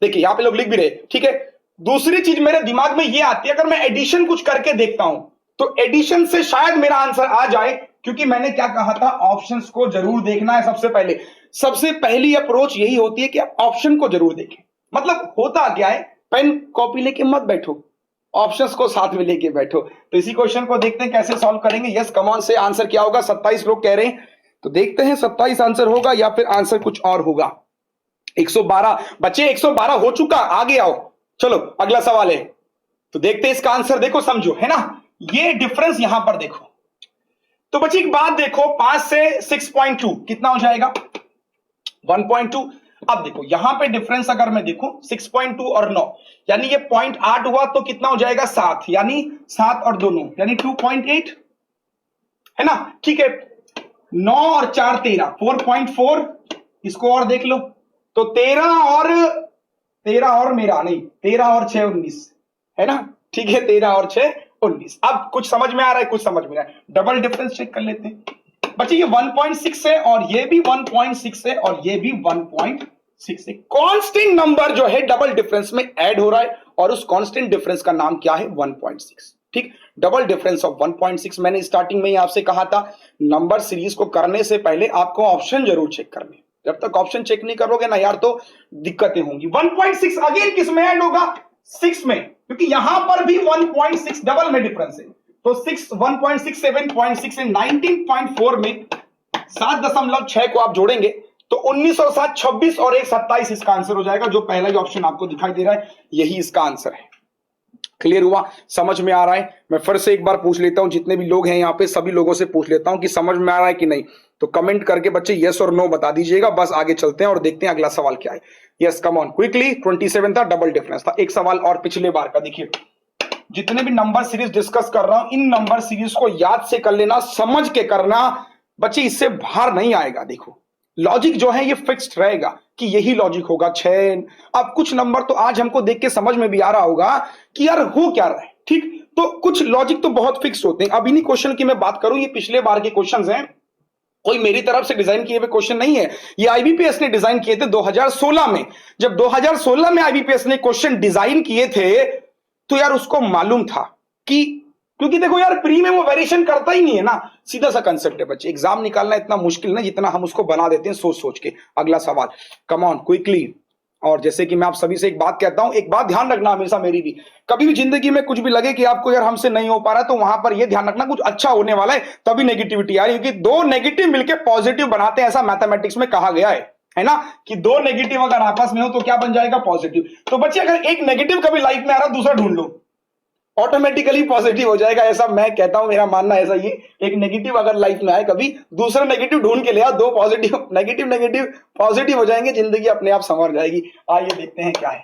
देखिए यहां पे लोग लिख भी रहे, ठीक है। दूसरी चीज मेरे दिमाग में ये आती है, अगर मैं एडिशन कुछ करके देखता हूं तो एडिशन से शायद मेरा आंसर आ जाए, क्योंकि मैंने क्या कहा था, ऑप्शंस को जरूर देखना है। सबसे पहली अप्रोच यही होती है कि आप ऑप्शन को जरूर देखें। मतलब होता क्या है, पेन कॉपी लेके मत बैठो, ऑप्शंस को साथ में लेके बैठो। तो इसी क्वेश्चन को देखते हैं कैसे सॉल्व करेंगे। यस कमॉन से आंसर क्या होगा, 27 लोग कह रहे हैं, तो देखते हैं 27 आंसर होगा या फिर आंसर कुछ और होगा। 112 बच्चे, 112 हो चुका, आगे आओ, चलो अगला सवाल है। तो देखते हैं इसका आंसर, देखो समझो, है ना, ये डिफरेंस यहां पर देखो। तो बच्चे एक बात देखो, 5 से 6.2 कितना हो जाएगा, 1.2। अब देखो यहां पे डिफरेंस अगर मैं देखूं 6.2 और 9 यानी ये 0.8 हुआ तो कितना हो जाएगा 7, यानी 7 और 2 9 यानी 2.8 है ना, ठीक है। 9 और 4 13 4.4, इसको और देख लो तो 13 और मेरा नहीं, 13 और 6 19 है ना, ठीक है, 13 और 6 19। अब कुछ समझ में आ रहा है, कुछ समझ में आ रहा है, डबल डिफरेंस चेक कर लेते हैं। बच्चे ये 1.6 है और ये भी 1.6 है और ये भी 1.6 है। कांस्टेंट नंबर जो है डबल डिफरेंस में ऐड हो रहा है और उस कांस्टेंट डिफरेंस का नाम क्या है, 1.6, ठीक। Double difference of 1.6। मैंने स्टार्टिंग में ही आपसे कहा था, नंबर सीरीज को करने से पहले आपको ऑप्शन जरूर चेक करने, जब तक ऑप्शन चेक नहीं करोगे ना यार तो दिक्कतें होंगी। 1.6 अगेन किस में ऐड होगा, 6 में, क्योंकि यहां पर भी 1.6 डबल में डिफरेंस है। तो 1.6 7.6 है, 19.4 में 7.6 को आप जोड़ेंगे तो 19 और 7 26 और 1 27 इसका आंसर हो जाएगा। जो पहला ही ऑप्शन आपको दिखाई दे रहा है यही इसका आंसर है। क्लियर हुआ, समझ में आ रहा है। मैं फिर से एक बार पूछ लेता हूं, जितने भी लोग हैं यहाँ पे सभी लोगों से पूछ लेता हूं कि समझ में आ रहा है कि नहीं, तो कमेंट करके बच्चे यस और नो बता दीजिएगा। बस आगे चलते हैं और देखते हैं अगला सवाल क्या है। यस कम ऑन क्विकली, 27 था, डबल डिफरेंस था। एक सवाल और पिछले बार का देखिए, जितने भी नंबर सीरीज डिस्कस कर रहा हूं इन नंबर सीरीज को याद से कर लेना, समझ के करना बच्चे, इससे बाहर नहीं आएगा। देखो लॉजिक जो है ये फिक्स्ड रहेगा कि यही लॉजिक होगा 6। अब कुछ नंबर तो आज हमको देख के समझ में भी आ रहा होगा कि यार हो क्या रहा है, ठीक। तो कुछ लॉजिक तो बहुत फिक्स होते हैं। अब इन्हीं क्वेश्चन की मैं बात करूं, ये पिछले बार के क्वेश्चंस हैं, कोई मेरी तरफ से डिजाइन किए हुए क्वेश्चन नहीं है, ये आईबीपीएस ने डिजाइन किए थे 2016 में। जब 2016 में आईबीपीएस ने क्वेश्चन डिजाइन किए थे तो यार उसको मालूम था कि, क्योंकि देखो यार प्री में वो वेरिएशन करता ही नहीं है ना, सीधा सा कंसेप्ट है बच्चे। एग्जाम निकालना इतना मुश्किल ना जितना हम उसको बना देते हैं सोच सोच के। अगला सवाल, कम ऑन क्विकली। और जैसे कि मैं आप सभी से एक बात कहता हूं, एक बात ध्यान रखना हमेशा मेरी भी, कभी भी जिंदगी में कुछ भी लगे कि आपको यार हमसे नहीं हो पा रहा है तो वहां पर यह ध्यान रखना कुछ अच्छा होने वाला है तभी नेगेटिविटी आ रही है, क्योंकि दो नेगेटिव मिलकर पॉजिटिव बनाते हैं, ऐसा मैथमेटिक्स में कहा गया है ना, कि दो नेगेटिव अगर आपस में हो तो क्या बन जाएगा, पॉजिटिव। तो बच्चे अगर एक नेगेटिव कभी लाइफ में आ रहा है दूसरा ढूंढ लो, ऑटोमेटिकली पॉजिटिव हो जाएगा, ऐसा मैं कहता हूं, मेरा मानना ऐसा ही। एक नेगेटिव अगर लाइफ में आए कभी, दूसरा नेगेटिव ढूंढ के ले आओ, दो पॉजिटिव, नेगेटिव पॉजिटिव हो जाएंगे, जिंदगी अपने आप संवर जाएगी। आइए देखते हैं क्या है।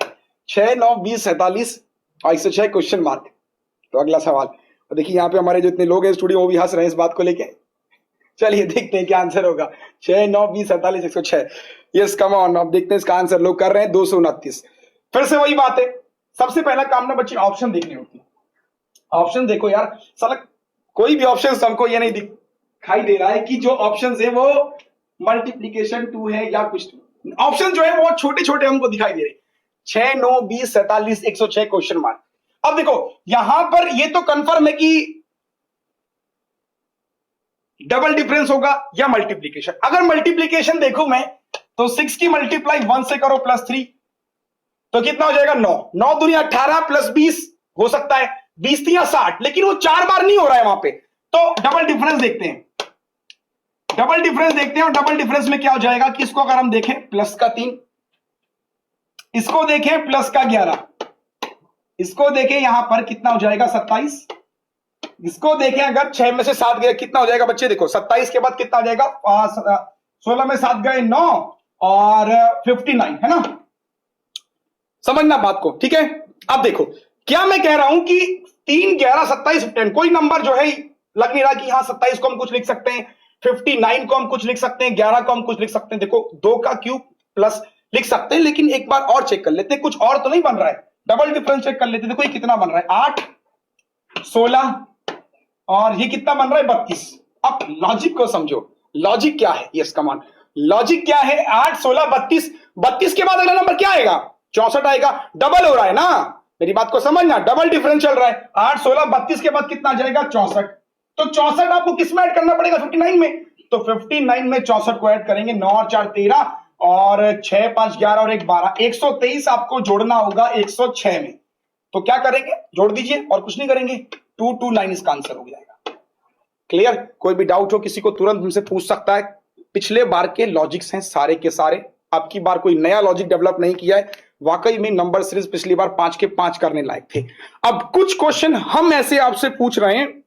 6 9 20 47 और 106 क्वेश्चन मार्क। तो अगला सवाल, तो देखिए यहाँ पे हमारे जो इतने लोग हैं स्टूडियो वो भी हंस रहे हैं इस बात को लेके। चलिए देखते हैं क्या आंसर होगा। 6 9 20 47 106। यस कम ऑन, अब देखते हैं इसका आंसर। लोग कर रहे हैं 229। फिर से वही बात है, सबसे पहला काम ना बच्चे ऑप्शन देखने होती है। ऑप्शन देखो यार, साला कोई भी ऑप्शन हमको ये नहीं दिखाई दे रहा है कि जो ऑप्शन है वो मल्टीप्लीकेशन 2 है या कुछ। ऑप्शन जो है वो छोटे छोटे हमको दिखाई दे रहे। 6 9 20 47 106 क्वेश्चन मार्क। अब देखो यहां पर ये तो कंफर्म है कि डबल डिफरेंस होगा या मल्टीप्लीकेशन। अगर मल्टीप्लीकेशन देखूं मैं तो 6 की मल्टीप्लाई 1 से करो +3 तो कितना हो जाएगा 9। 9 दूनी 18 + 20 हो सकता है 20 या 60, लेकिन वो 4 बार नहीं हो रहा है वहां पे। तो डबल डिफरेंस देखते हैं, डबल डिफरेंस देखते हैं। और डबल डिफरेंस में क्या हो जाएगा कि इसको अगर हम देखें +3, इसको देखें +11, इसको देखें यहां पर कितना हो जाएगा 27, इसको देखें अगर 6 में से 7 गए कितना हो जाएगा बच्चे, देखो 27 के बाद कितना हो जाएगा 16 में 7 गए 9 और 59 है ना, समझना बात को, ठीक है। अब देखो क्या मैं कह रहा हूं कि 3 11 27 10 कोई नंबर जो है लग नहीं रहा कि हाँ 27 को हम कुछ लिख सकते हैं, 59 को हम कुछ लिख सकते हैं, 11 को हम कुछ लिख सकते हैं। देखो 2 का क्यूब प्लस लिख सकते हैं, लेकिन एक बार और चेक कर लेते हैं, कुछ और तो नहीं बन रहा है। डबल डिफरेंस चेक कर लेते हैं, देखो ये कितना बन रहा है 8 16 और ये कितना बन रहा है 32। अब लॉजिक को समझो, लॉजिक क्या है, यस कमान, लॉजिक क्या है 8 16 32, 32 के बाद अगला नंबर क्या आएगा 64 आएगा, डबल हो रहा है ना, मेरी बात को समझना, डबल डिफरेंस चल रहा है। 8 16 32 के बाद कितना आ जाएगा 64, तो 64 आपको किस में ऐड करना पड़ेगा 59 में, तो 59 में 64 को ऐड करेंगे, 9 और 4 13 और 6 5 11 और 1 12, 123 आपको जोड़ना होगा 106 में। तो क्या करेंगे, जोड़ दीजिए और कुछ नहीं करेंगे, 229 इसका आंसर हो जाएगा। क्लियर, कोई भी डाउट हो किसी को तुरंत हमसे पूछ सकता है। पिछले बार के लॉजिक्स हैं सारे के सारे, अब की बार कोई नया लॉजिक डेवलप नहीं किया है। वाकई में नंबर सीरीज पिछली बार 5 के 5 करने लायक थे। अब कुछ क्वेश्चन हम ऐसे आपसे पूछ रहे हैं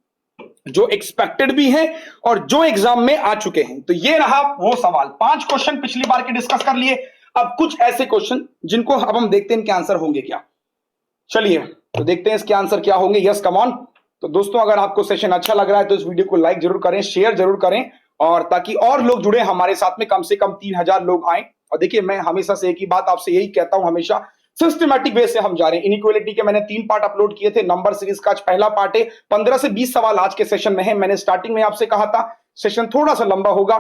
जो एक्सपेक्टेड भी हैं और जो एग्जाम में आ चुके हैं। तो ये रहा वो सवाल, 5 क्वेश्चन पिछली बार के डिस्कस कर लिए। अब कुछ ऐसे क्वेश्चन जिनको अब हम देखते हैं इनके आंसर होंगे क्या। चलिए तो देखते हैं इसके आंसर क्या होंगे। Yes come on. तो दोस्तों अगर आपको सेशन अच्छा लग रहा है तो इस वीडियो को लाइक जरूर करें, शेयर जरूर करें, और ताकि और लोग जुड़े हमारे साथ में, कम से कम 3000 लोग आए। और देखिए मैं हमेशा से एक ही बात आपसे यही कहता हूं, हमेशा सिस्टमैटिक वे से हम जा रहे हैं। इनइक्वालिटी के मैंने 3 पार्ट अपलोड किए थे, नंबर सीरीज का आज पहला पार्ट है। 15 से 20 सवाल आज के सेशन में है। मैंने स्टार्टिंग में आपसे कहा था सेशन थोड़ा सा लंबा होगा,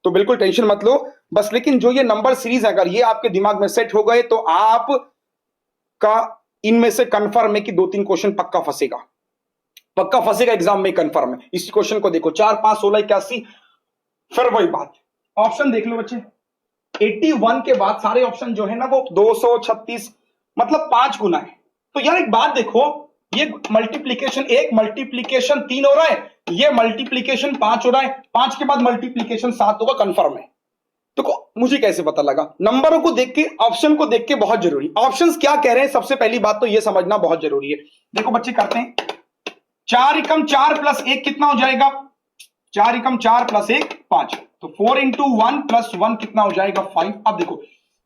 तो बिल्कुल टेंशन मत लो बस। लेकिन जो ये नंबर सीरीज है अगर ये आपके दिमाग में सेट हो गए तो आप का इनमें से कंफर्म है कि 2-3 क्वेश्चन पक्का फंसेगा, पक्का फंसेगा एग्जाम में, कंफर्म है। इस क्वेश्चन को देखो 4 5 16 81, फिर वही बात, ऑप्शन देख लो बच्चे। 81 के बाद सारे ऑप्शन जो है ना वो 236 मतलब 5 गुना है। तो यार एक बात देखो, ये मल्टीप्लीकेशन 1 मल्टीप्लीकेशन 3 हो रहा है, ये मल्टीप्लीकेशन 5 हो रहा है, 5 के बाद मल्टीप्लीकेशन 7 होगा, कंफर्म है। तो मुझे कैसे पता लगा, नंबरों को देख के, ऑप्शन को देख के बहुत जरूरी। ऑप्शंस क्या कह रहे हैं सबसे पहली बात तो ये समझना बहुत जरूरी है। देखो बच्चे करते हैं, 4 एकम 4 प्लस 1 कितना हो जाएगा, 4 एकम 4 प्लस 1 5, तो 4 इंटू 1 प्लस 1 कितना हो जाएगा 5। अब देखो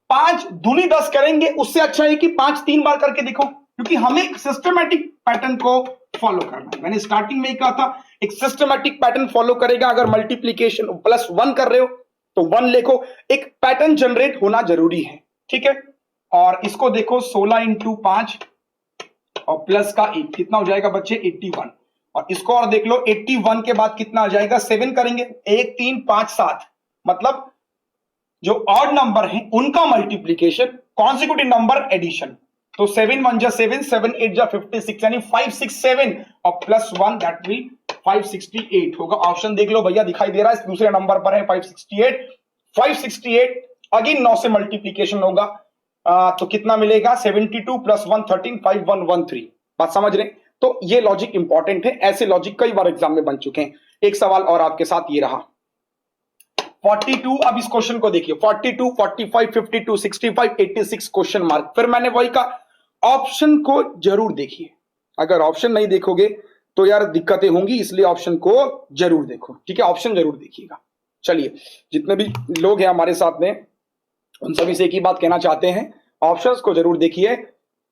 5 दूनी 10 करेंगे, उससे अच्छा है कि 5 3 बार करके देखो, क्योंकि हमें एक सिस्टमैटिक पैटर्न को फॉलो करना है। मैंने स्टार्टिंग में ही कहा था एक सिस्टमैटिक पैटर्न फॉलो करेगा। अगर मल्टीप्लीकेशन +1 कर रहे हो तो 1 लिखो, एक पैटर्न जनरेट होना जरूरी है, ठीक है। और इसको देखो 16 इंटू 5 और प्लस का 1 कितना हो जाएगा बच्चे 81। और इसको और देख लो 81 के बाद कितना आ जाएगा 7 करेंगे, 1 3 5 7, मतलब जो ऑड नंबर है उनका मल्टीप्लीकेशन, कॉन्सिक्यूटिव नंबर एडिशन। तो 7 1 जा 7, 7 8 जा 56, यानी 567 और +1 दैट विल 568 होगा। ऑप्शन देख लो भैया, दिखाई दे रहा है दूसरे नंबर पर है 568। 568 अगेन 9 से मल्टीप्लीकेशन होगा, तो कितना मिलेगा 72 + 1 13, 5113। बात समझ रहे हैं। तो ये लॉजिक इंपॉर्टेंट है, ऐसे लॉजिक कई बार एग्जाम में बन चुके हैं। एक सवाल और आपके साथ ये रहा 42। अब इस क्वेश्चन को देखिए 42 45 52 65 86 क्वेश्चन मार्क। फिर मैंने वही कहा ऑप्शन को जरूर देखिए, अगर ऑप्शन नहीं देखोगे तो यार दिक्कतें होंगी, इसलिए ऑप्शन को जरूर देखो, ठीक है, ऑप्शन जरूर देखिएगा। चलिए जितने भी लोग हैं हमारे साथ में उन सभी से एक ही बात कहना चाहते हैं, ऑप्शंस को जरूर देखिए।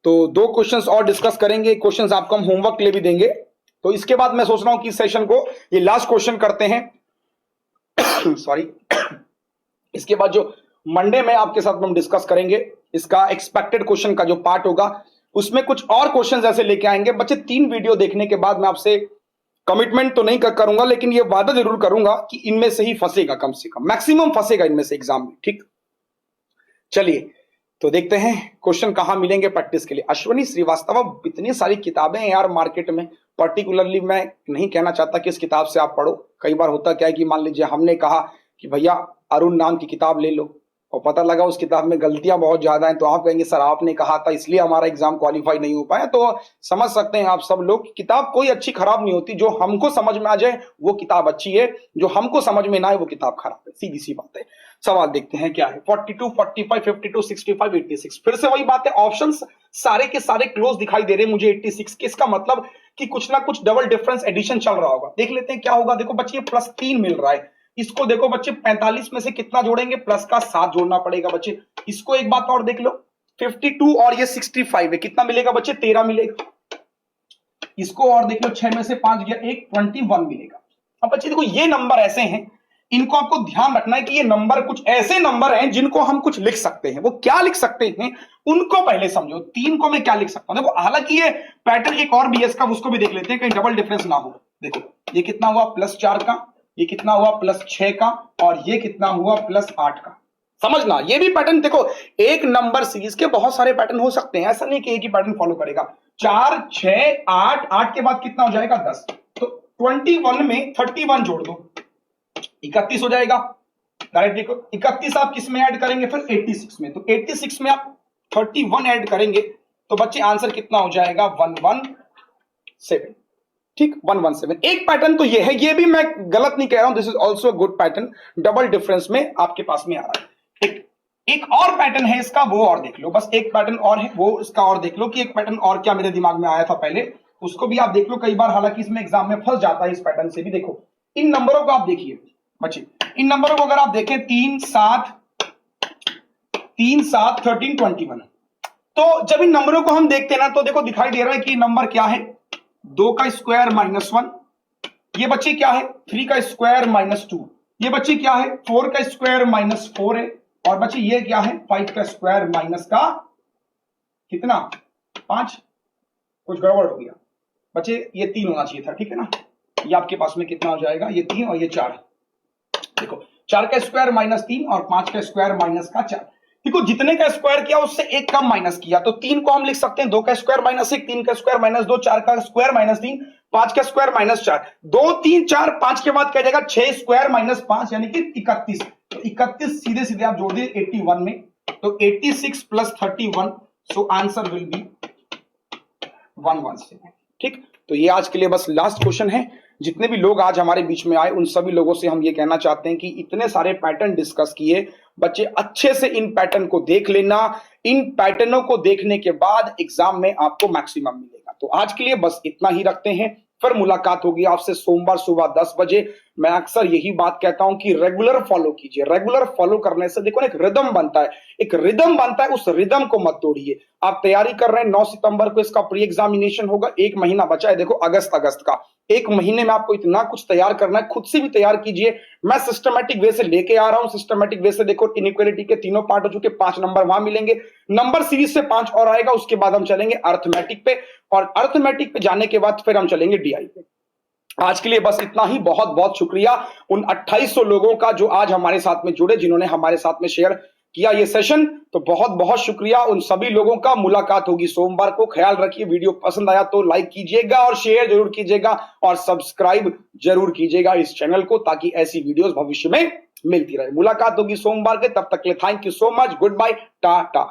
तो 2 क्वेश्चंस और डिस्कस करेंगे, क्वेश्चंस आपको हम होमवर्क के लिए भी देंगे। तो इसके बाद मैं सोच रहा हूं कि इस सेशन को ये लास्ट क्वेश्चन करते हैं सॉरी इसके बाद जो मंडे में आपके साथ हम डिस्कस करेंगे, इसका एक्सपेक्टेड क्वेश्चन का जो पार्ट होगा उसमें कुछ और क्वेश्चंस ऐसे लेके आएंगे। बच्चे 3 वीडियो देखने के बाद मैं आपसे कमिटमेंट तो नहीं करूंगा, लेकिन ये वादा जरूर करूंगा कि इनमें से ही फंसेगा, कम से कम मैक्सिमम फंसेगा इनमें से एग्जाम में, ठीक। चलिए तो देखते हैं क्वेश्चन कहां मिलेंगे प्रैक्टिस के लिए। अश्वनी श्रीवास्तव, इतनी सारी किताबें हैं यार मार्केट में, पर्टिकुलरली मैं नहीं कहना चाहता कि इस किताब से आप पढ़ो, कई बार होता क्या है कि मान लीजिए हमने कहा कि भैया अरुण नाम की किताब ले लो और पता लगा उस किताब में गलतियां बहुत ज्यादा हैं, तो आप कहेंगे सर आपने कहा था इसलिए हमारा एग्जाम क्वालिफाई नहीं हो पाया। तो समझ सकते हैं आप सब लोग, किताब कोई अच्छी खराब नहीं होती, जो हमको समझ में आ जाए वो किताब अच्छी है, जो हमको समझ में ना आए वो किताब खराब है, सीधी सी बात है। सवाल देखते हैं क्या है। 42, 45, 52, 65, 86। फिर से वही बात है, ऑप्शंस सारे के सारे क्लोज दिखाई दे रहे हैं मुझे 86 के। इसका मतलब कि कुछ ना कुछ डबल डिफरेंस एडिशन चल रहा होगा। देख लेते हैं क्या होगा। देखो बच्चे +3 मिल रहा है, इसको देखो बच्चे 45 में से कितना जोड़ेंगे, प्लस का 7 जोड़ना पड़ेगा बच्चे। इसको एक बात और देख लो, 52 और ये 65 है, कितना मिलेगा बच्चे, 13 मिलेगा। इसको और देख लो, 6 में से 5 गया, 21 मिलेगा। अब बच्चे देखो ये नंबर ऐसे हैं, इनको आपको ध्यान रखना है कि ये नंबर कुछ ऐसे नंबर हैं जिनको हम कुछ लिख सकते हैं। वो क्या लिख सकते हैं उनको पहले समझो। 3 को मैं क्या लिख सकता हूं, देखो हालांकि ये पैटर्न एक और भी है इसका, उसको भी देख लेते हैं कहीं डबल डिफरेंस ना हो। देखो ये कितना हुआ +4 का, ये कितना हुआ +6 का, और ये कितना हुआ +8 का। समझना ये भी पैटर्न, देखो एक नंबर सीरीज के बहुत सारे पैटर्न हो सकते हैं, ऐसा नहीं कि एक ही पैटर्न फॉलो करेगा। 4, 6, 8, 8 के बाद कितना हो जाएगा 10, तो 21 में 31 जोड़ दो, 31 हो जाएगा। डायरेक्ट देखो 31 आप किस में ऐड करेंगे, फिर 86 में, तो 86 में आप 31 ऐड करेंगे तो बच्चे आंसर कितना हो जाएगा 117। ठीक, 117। एक पैटर्न तो ये है, ये भी मैं गलत नहीं कह रहा हूं, this is also good pattern, double difference में आपके पास में आ रहा है। एक और पैटर्न है इसका, वो और देख लो, बस एक पैटर्न और है वो इसका और देख लो कि एक पैटर्न और क्या मेरे दिमाग में आया था पहले, उसको भी आप देख लो। कई बार हालांकि इसमें एग्जाम में फंस जाता है इस पैटर्न से भी। देखो इन नंबरों को आप देखिए बच्चे, इन नंबरों को अगर आप देखें 3, 7, 13, 21, तो जब इन नंबरों को हम देखते हैं ना तो देखो दिखाई दे रहा है कि नंबर क्या है, 2 का स्क्वायर -1, ये बच्चे क्या है 3 का स्क्वायर -2, ये बच्चे क्या है 4 का स्क्वायर -4 है, और बच्चे ये क्या है 5 का स्क्वायर माइनस का कितना 5। कुछ गड़बड़ हो गया बच्चे, ये 3 होना चाहिए था, ठीक है ना। ये आपके पास में कितना हो जाएगा, ये 3 और ये 4। देखो 4 का स्क्वायर -3 और 5 का स्क्वायर माइनस का 4। देखो जितने का स्क्वायर किया उससे एक कम माइनस किया, तो 3 को हम लिख सकते हैं 2 का स्क्वायर -1, 3 का स्क्वायर -2, 4 का स्क्वायर -3, 5 का स्क्वायर -4, 2, 3, 4, 5 के बाद क्या जाएगा 6 स्क्वायर -5 यानी कि 31। तो 31 सीधे सीधे आप जोड़ दिए 81 में, तो 86 + 31, सो आंसर विल बी 117। ठीक, तो ये आज के लिए बस लास्ट क्वेश्चन है। जितने भी लोग आज हमारे बीच में आए उन सभी लोगों से हम ये कहना चाहते हैं कि इतने सारे पैटर्न डिस्कस किए, बच्चे अच्छे से इन पैटर्न को देख लेना। इन पैटर्नों को देखने के बाद एग्जाम में आपको मैक्सिमम मिलेगा। तो आज के लिए बस इतना ही रखते हैं, फिर मुलाकात होगी आपसे सोमवार सुबह 10 बजे। मैं अक्सर यही बात कहता हूं कि रेगुलर फॉलो कीजिए। रेगुलर फॉलो करने से देखो एक रिदम बनता है, एक रिदम बनता है, उस रिदम को मत तोड़िए। आप तैयारी कर रहे हैं, 9 सितंबर को इसका प्री एग्जामिनेशन होगा, 1 महीना बचा है। देखो अगस्त का 1 महीने में आपको इतना कुछ तैयार करना है, खुद से भी तैयार कीजिए। मैं सिस्टमैटिक वे से लेके आ रहा हूं, सिस्टमैटिक वे से देखो इनइक्वालिटी के तीनों पार्ट हो चुके, 5 नंबर वहां मिलेंगे, नंबर सीरीज से 5 और आएगा, उसके बाद हम चलेंगे अर्थमेटिक पे, और अर्थमेटिक पे जाने के बाद फिर हम चलेंगे डीआई पे। आज के लिए बस इतना ही। बहुत बहुत शुक्रिया उन 2800 लोगों का जो आज हमारे साथ में जुड़े, जिन्होंने हमारे साथ में शेयर किया ये सेशन, तो बहुत बहुत शुक्रिया उन सभी लोगों का। मुलाकात होगी सोमवार को। ख्याल रखिए, वीडियो पसंद आया तो लाइक कीजिएगा और शेयर जरूर कीजिएगा और सब्सक्राइब जरूर कीजिएगा इस चैनल को, ताकि ऐसी वीडियोस भविष्य में मिलती रहे। मुलाकात होगी सोमवार के, तब तक के लिए thank you so much, good bye, Tata.